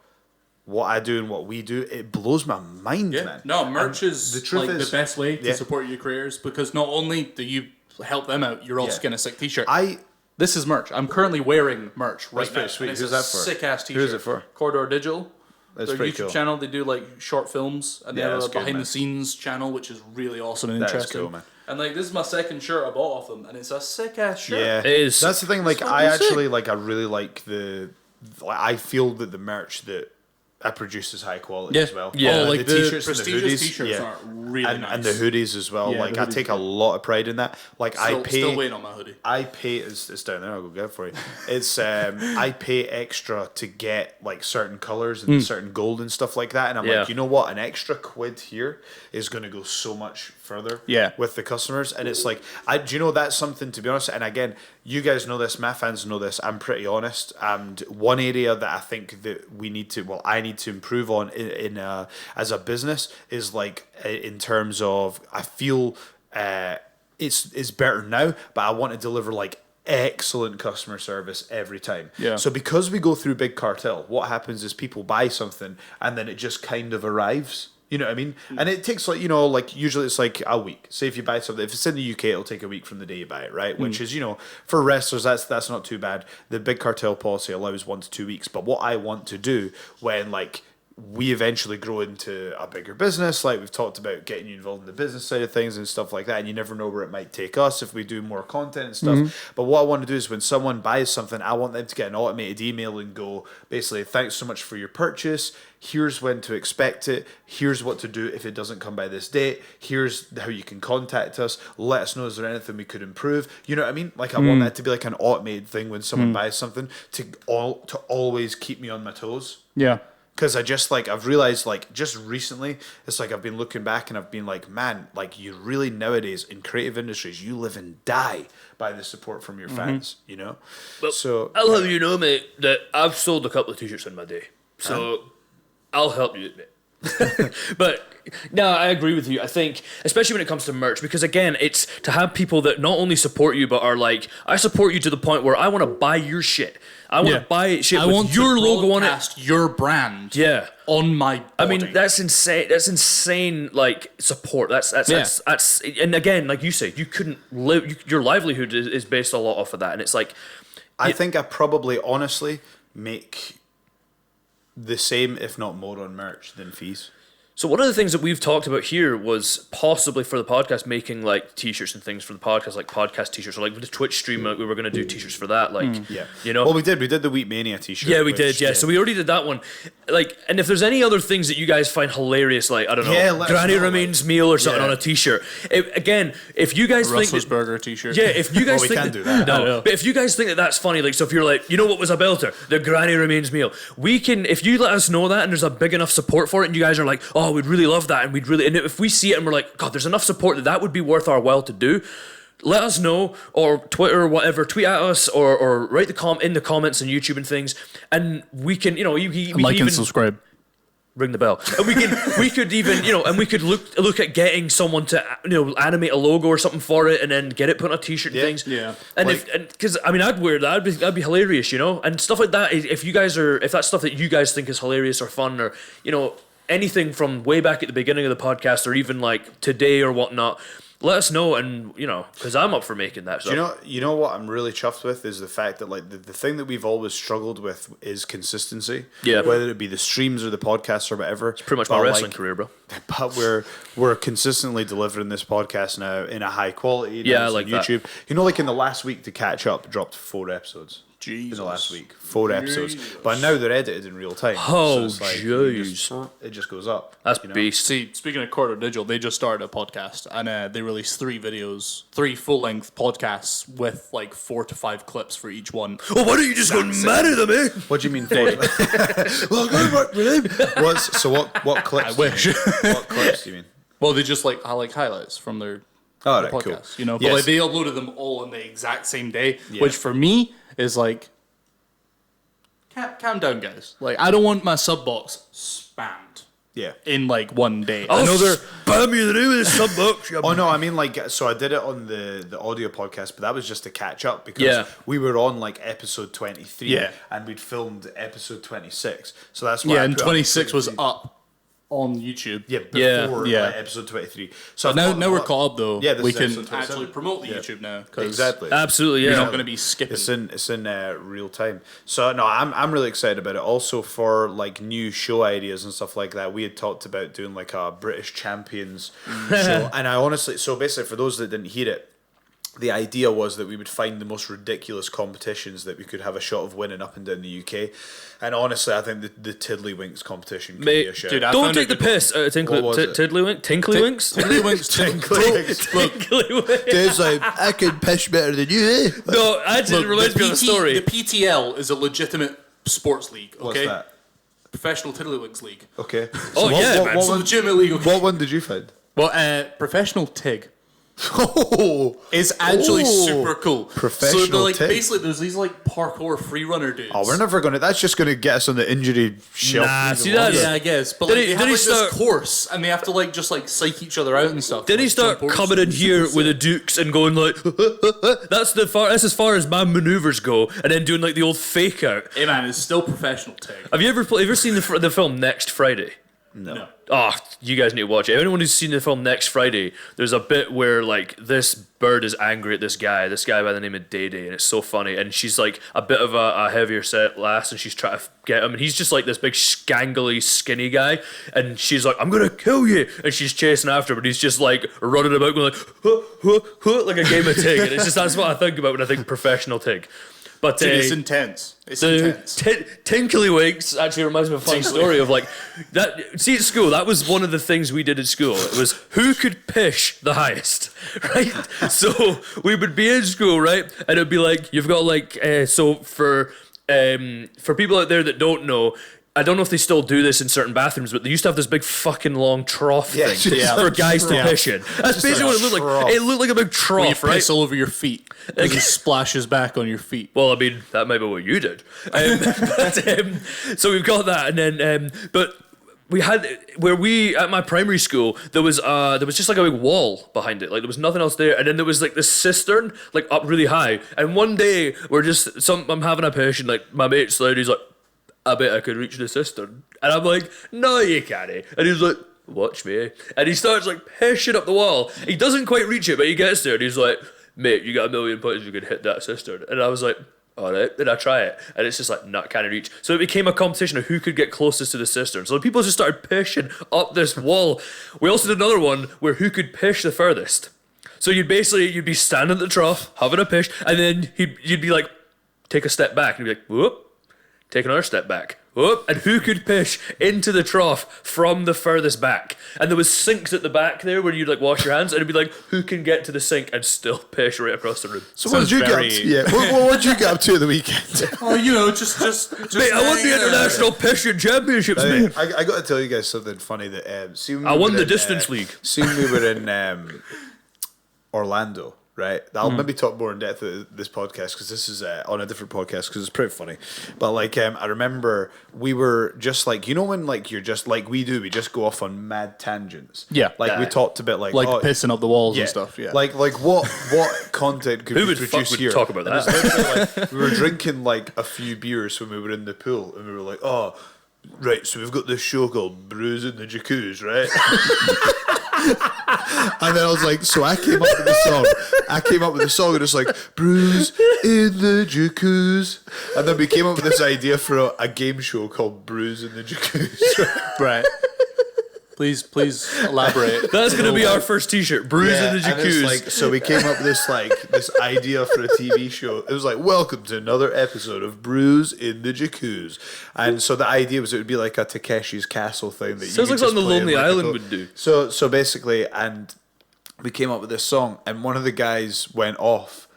what I do and what we do, it blows my mind, man. No, merch is the truth like is- the best way to Yeah. support your careers, because not only do you help them out, you're also Yeah. getting a sick T-shirt. I This is merch. I'm currently wearing merch right now. pretty sweet. And it's Who's a that for? sick ass T-shirt. Who's it for? Corridor Digital. That's Their pretty YouTube cool. channel. They do like short films, and they Yeah, have that's a good, behind man. the scenes channel, which is really awesome and That is interesting. cool, man. And like, this is my second shirt I bought off them, and it's a sick ass shirt. Yeah, It is. That's the thing. Like, fucking I actually sick. like. I really like the. I feel that the merch that I produce is high quality Yeah. as well. Yeah. Oh, like the t-shirts and prestigious the hoodies, T-shirts are really and, nice. and the hoodies as well. Yeah, like, the I hoodies take are a lot of pride in that. Like, Still waiting on my hoodie. I pay. It's down there. I'll go get it for you. It's I pay extra to get like certain colors and certain gold and stuff like that. And I'm Yeah. like, you know what? An extra quid here is going to go so much further. Yeah. With the customers, and it's like, do you know, that's something, to be honest. And again, you guys know this, my fans know this. I'm pretty honest. And one area that I think that we need to, well, I need to improve on in as a business is like in terms of, I feel it's better now, but I want to deliver like excellent customer service every time. Yeah. So because we go through Big Cartel, what happens is people buy something and then it just kind of arrives. You know what I mean? And it takes like, you know, like usually it's like a week. Say if you buy something, if it's in the UK, it'll take a week from the day you buy it, right? Which is, you know, for wrestlers, that's not too bad. The Big Cartel policy allows 1 to 2 weeks. But what I want to do when like we eventually grow into a bigger business, like we've talked about getting you involved in the business side of things and stuff like that, and you never know where it might take us if we do more content and stuff. But what I want to do is when someone buys something, I want them to get an automated email and go, basically, thanks so much for your purchase. Here's when to expect it. Here's what to do if it doesn't come by this date. Here's how you can contact us. Let us know, is there anything we could improve? You know what I mean? Like, I want that to be like an automated thing when someone buys something to always keep me on my toes. Yeah. Because I just like, I've realized like just recently, it's like I've been looking back and I've been like, man, like you really nowadays in creative industries, you live and die by the support from your fans, you know? Well, So I'll have you know, mate, that I've sold a couple of T-shirts in my day. So I'll help you, mate. But no, I agree with you. I think, especially when it comes to merch, because again, it's to have people that not only support you, but are like, I support you to the point where I want to buy your shit. I want to buy shit with your logo on it. Your brand. Yeah. On my body. I mean, that's insane. That's insane. Like support. That's and again, like you say, you couldn't live. Your livelihood is based a lot off of that, and it's like, I think I probably honestly make the same, if not more, on merch than fees. So one of the things that we've talked about here was possibly for the podcast making like T-shirts and things for the podcast, like podcast T-shirts, or like with the Twitch stream, like we were going to do T-shirts for that, like you know. Well, we did the Wheat Mania t-shirt. Yeah, we which, did. Yeah, so we already did that one. Like, and if there's any other things that you guys find hilarious, like I don't know, Yeah, let us Granny know, Remains meal or something Yeah. on a T-shirt. Again, if you guys think Rustler's that, Burger T-shirt. yeah, if you guys we think can't do that. no, but if you guys think that that's funny, like, so if you're like, you know what was a belter, the Granny Remains meal, we can, if you let us know that and there's a big enough support for it, and you guys are like, oh, we'd really love that, and we'd really, and if we see it and we're like, God, there's enough support that would be worth our while to do. Let us know, or Twitter or whatever, tweet at us, or write in the comments on YouTube and things, and we can, you know, we Like can and even subscribe. ring the bell, and we could even, you know, and we could look at getting someone to, you know, animate a logo or something for it, and then get it put on a T-shirt and things. Yeah. And Like- because I mean, I'd wear that. That'd be hilarious, you know, and stuff like that. If that's stuff that you guys think is hilarious or fun, or you know, anything from way back at the beginning of the podcast, or even like today or whatnot. let us know, and because I'm up for making that stuff. You know what I'm really chuffed with is the fact that like the thing that we've always struggled with is consistency. Yeah. Whether it be the streams or the podcasts or whatever. It's pretty much my wrestling career, bro. But we're consistently delivering this podcast now in a high quality. Yeah, on like YouTube. that. Like in the last week to catch up, dropped 4 episodes. Jesus. In the last week, 4 episodes. But now they're edited in real time. Oh, so it's jeez. it just goes up. That's beast. See, speaking of Quarter Digital, they just started a podcast and they released 3 full-length podcasts with like 4 to 5 clips for each one. Oh, why don't you just go mad at them, eh? What do you mean? What clips? I wish. What clips do you mean? Well, they just like highlights from their Oh, right, podcast, cool. But like they uploaded them all on the exact same day, Yeah. which for me is like, calm down, guys. Like, I don't want my sub box spammed Yeah. in like one day. I'll I know they're spam you the name of the sub box. Oh no, I mean like so I did it on the audio podcast, but that was just to catch up because Yeah. we were on like episode 23 Yeah. and we'd filmed episode 26. So that's why I and put up 26 was 23. up on YouTube. Yeah, before Yeah. Like, episode 23. So But I thought, now we're caught up though. Yeah, this we is can episode 27. actually promote the Yeah. YouTube now. 'Cause Exactly. Absolutely, yeah. You're not going to be skipping. It's in real time. So no, I'm really excited about it. Also for like new show ideas and stuff like that. We had talked about doing like a British Champions show, and I honestly, so basically for those that didn't hear it, the idea was that we would find the most ridiculous competitions that we could have a shot of winning up and down the UK. And honestly, I think the Tiddlywinks competition could be a shout. dude, I Don't found take a the good one. piss out of What was it? Tiddlywinks. Tinklywinks. Tiddlywinks. Tinklywinks. Dude's like, I can piss better than you, eh? No, I didn't realize me on the story. The PTL is a legitimate sports league. Okay, What's that? Professional Tiddlywinks League. Okay. Oh, yeah, man. It's a legitimate league. Okay? What one did you find? Well, professional TIG. Oh, It's actually Oh. super cool. Professional So they're like TIG. basically there's these like parkour free runner dudes. we're never gonna. That's just gonna get us on the injury shelf. Nah, even see, longer. that's- Yeah, I guess. But Did like, he- they did have he like start- this course, and they have to like just like psych each other out and stuff. Did he like, start jump coming in overs. here with the dukes and going like, that's as far as my maneuvers go, and then doing like the old fake out? Hey man, it's still professional TIG. Have you ever seen the film Next Friday? No. Oh, you guys need to watch it. Anyone who's seen the film Next Friday, there's a bit where like this bird is angry at this guy by the name of Day Day, and it's so funny. And she's like a bit of a heavier set lass, and she's trying to get him, and he's just like this big scangly skinny guy, and she's like, "I'm gonna kill you," and she's chasing after him, but he's just like running about going like, huh, huh, huh, like a game of TIG, and it's just that's what I think about when I think professional TIG. But Dude, it's intense. It's the intense. Tinklywinks actually reminds me of a funny story of like that. See, at school, that was one of the things we did at school. It was who could pish the highest, right? So we would be in school, right, and it'd be like you've got like so for people out there that don't know. I don't know if they still do this in certain bathrooms, but they used to have this big fucking long trough thing for guys to piss in. That's basically what it looked like. It looked like a big Where you trough, right? piss all over your feet. It just splashes back on your feet. Well, I mean, that might be what you did. So we've got that, and then, but we had where we at my primary school there was just like a big wall behind it, like there was nothing else there, and then there was like this cistern like up really high. And one day I'm having a piss, and like my mate's there, he's like, I bet I could reach the cistern, and I'm like, no, you can't. And he's like, watch me, and he starts like pissing up the wall. He doesn't quite reach it, but he gets there, and he's like, mate, you got a million points, you could hit that cistern. And I was like, all right, then I try it, and it's just like not kind of reach. So it became a competition of who could get closest to the cistern. So people just started pishing up this wall. We also did another one where who could pish the furthest. So you'd be standing at the trough having a pish, and then you'd be like, take a step back, and you'd be like, whoop, take another step back. Whoop, and who could pish into the trough from the furthest back? And there was sinks at the back there where you'd like wash your hands, and it'd be like, who can get to the sink and still pish right across the room? So what did you get up to? Yeah. What did you get up to at the weekend? Oh, just Mate, I won the international pishing championships, mate. I got to tell you guys something funny that see when I we won were the in, distance league. See when we were in Orlando, right? I'll maybe talk more in depth of this podcast because this is on a different podcast because it's pretty funny. But like I remember we were just like, you know when like you're just like we just go off on mad tangents. Yeah. Like we talked about like pissing up the walls yeah. and stuff. Yeah. Like what content could Who we would produce here? talk about And it's that? literally like, we were drinking like a few beers when we were in the pool, and we were like, oh, right, so we've got this show called Brews in the Jacuzzi, right? And then I was like, so I came up with the song. And it's like, Bruise in the Jacuzzi. And then we came up with this idea for a game show called Bruise in the Jacuzzi. Right. Please elaborate. That's going to be our first t-shirt. Bruise in the and it's Jacuzzi. like, so we came up with this idea for a TV show. It was like, welcome to another episode of Bruise in the Jacuzzi. And so the idea was it would be like a Takeshi's Castle thing. That Sounds you like could something just the play in Lonely like a Island boat. would do. So basically, and we came up with this song, and one of the guys went off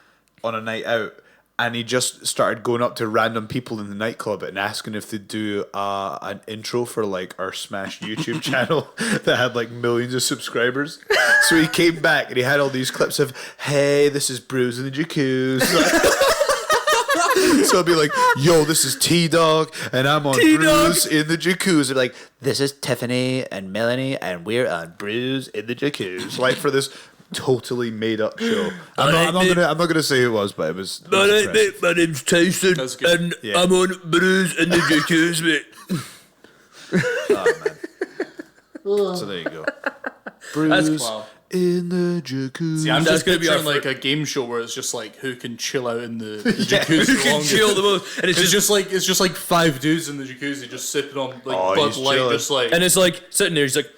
on a night out, and he just started going up to random people in the nightclub and asking if they'd do an intro for like our Smash YouTube channel that had like millions of subscribers. So he came back and he had all these clips of, hey, this is Bruise in the Jacuzzi. So I'd be like, yo, this is T-Dog, and I'm on Bruise in the Jacuzzi. I'd be like, this is Tiffany and Melanie, and we're on Bruise in the Jacuzzi. Like for this totally made up show. I'm not gonna say who it was, but it was. My name's Tyson, and Yeah. I'm on Bruise in the Jacuzzi, mate. Oh, man. So there you go. Bruise Wow. in the Jacuzzi. See, I'm That's just gonna be picturing our like a game show where it's just like who can chill out in the jacuzzi Who can longest. chill the most? And it's It's just, just like 5 dudes in the jacuzzi just sipping on like Oh, Bud he's Light, chilling. just like. and it's like sitting there. He's like,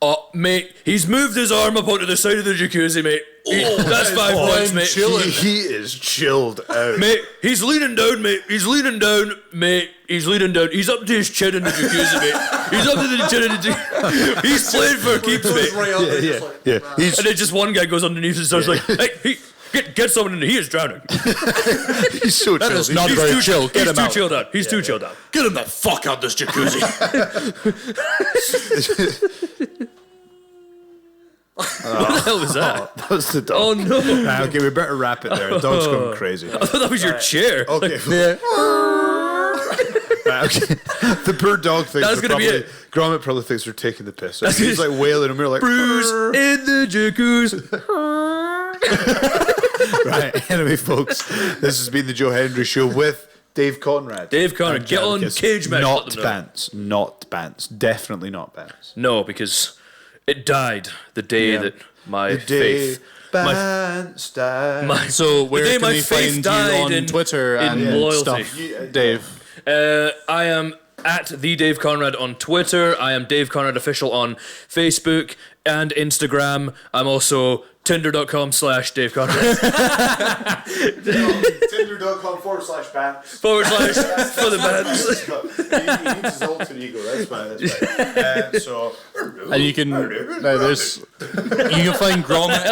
"Oh, mate, he's moved his arm up onto the side of the jacuzzi, mate. That's 5 points, mate. He is chilled out. Mate, he's leaning down, mate. He's leaning down, mate. He's leaning down. He's up to his chin in the jacuzzi, mate. He's up to the chin in the jacuzzi. He's playing for keeps, mate. Right up there, just like, Yeah, he's And then just one guy goes underneath and starts like, "Hey, get someone in there. He is drowning. he's so chilled. is not He's very too chill. Get He's him too out. chilled out. He's too chilled out." Get him the fuck out this jacuzzi. What the hell was that? That was the dog. Oh no! Right, okay, we better wrap it there. The dog's going crazy. I thought that was your chair. Okay. Right, okay. The poor dog thinks That's gonna be it. Gromit probably thinks we're taking the piss. He's like wailing and we're like, Bruise in the jacuzzi. Right, anyway, folks, this has been the Joe Hendry Show with Dave Conrad. Dave Conrad, and get on Jabicus. Cage Match. Not let them know. Bants. Not Bants. Definitely not Bants. No, because it died the day that my Dave faith. Bants died. My, So where day can my we faith find you died on in- Twitter in and loyalty. stuff, Dave? I am at the Dave Conrad on Twitter. I am Dave Conrad Official on Facebook and Instagram. I'm also Tinder.com/Dave Conrad Tinder.com/Bants. / for the bands. He needs his alter ego. That's fine. So And you can there's you can find Gromit.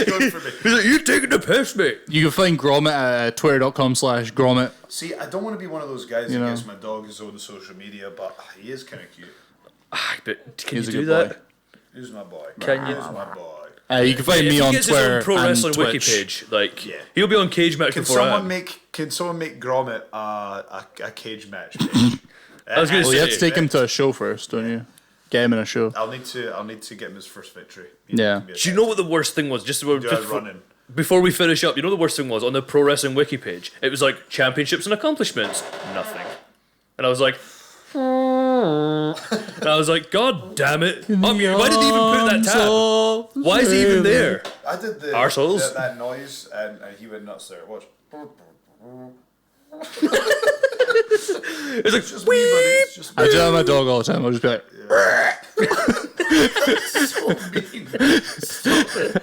good for me. He's like, "You're taking the piss, mate." You can find Gromit at twitter.com/Gromit. See, I don't want to be one of those guys You who know. gives my dog his own social media, but he is kind of cute. But can He's you a do good that? boy. He's my boy. Can you? He's my boy. You can find If me he on gets his own Twitter pro and wrestling wiki Twitch. page, like Yeah. he'll be on Cage Match Can before I someone am. make Gromit a cage match page? I was gonna Well, you have say- to take him to a show first, don't you? Get him in a show. I'll need to get him his first victory. Yeah. Do you know what the worst thing was? Just running? before we finish up, you know the worst thing was on the pro wrestling wiki page. It was like championships and accomplishments, nothing, and I was like, and I was like, God damn it! Why did they even put that tab? Why is he even there? I did Arseholes? that noise, and he went nuts there. Watch. It's like, Just me, buddy. It's just I do that with my dog all the time. I'll just be like,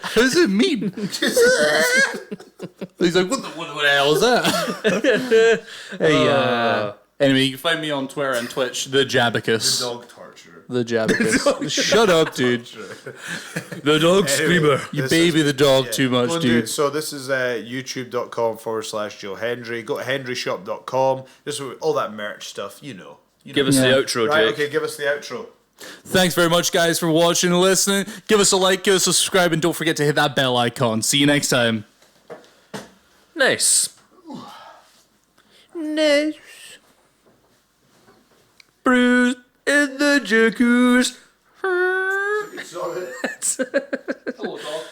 what does it mean? He's like, what the hell is that? Hey, anyway, you can find me on Twitter and Twitch, the Jabicus. dog torture. The Jabicus. Shut up, dude. the dog screamer. You baby the dog too much, Well, dude. So this is youtube.com/Joe Hendry. Go to hendryshop.com. Just with all that merch stuff, you know. Give us Yeah. the outro, Right, Jake. okay, give us the outro. Thanks very much, guys, for watching and listening. Give us a like, give us a subscribe, and don't forget to hit that bell icon. See you next time. Nice. Nice. Bruise in the jacuzzi. Sorry. Hello, dog.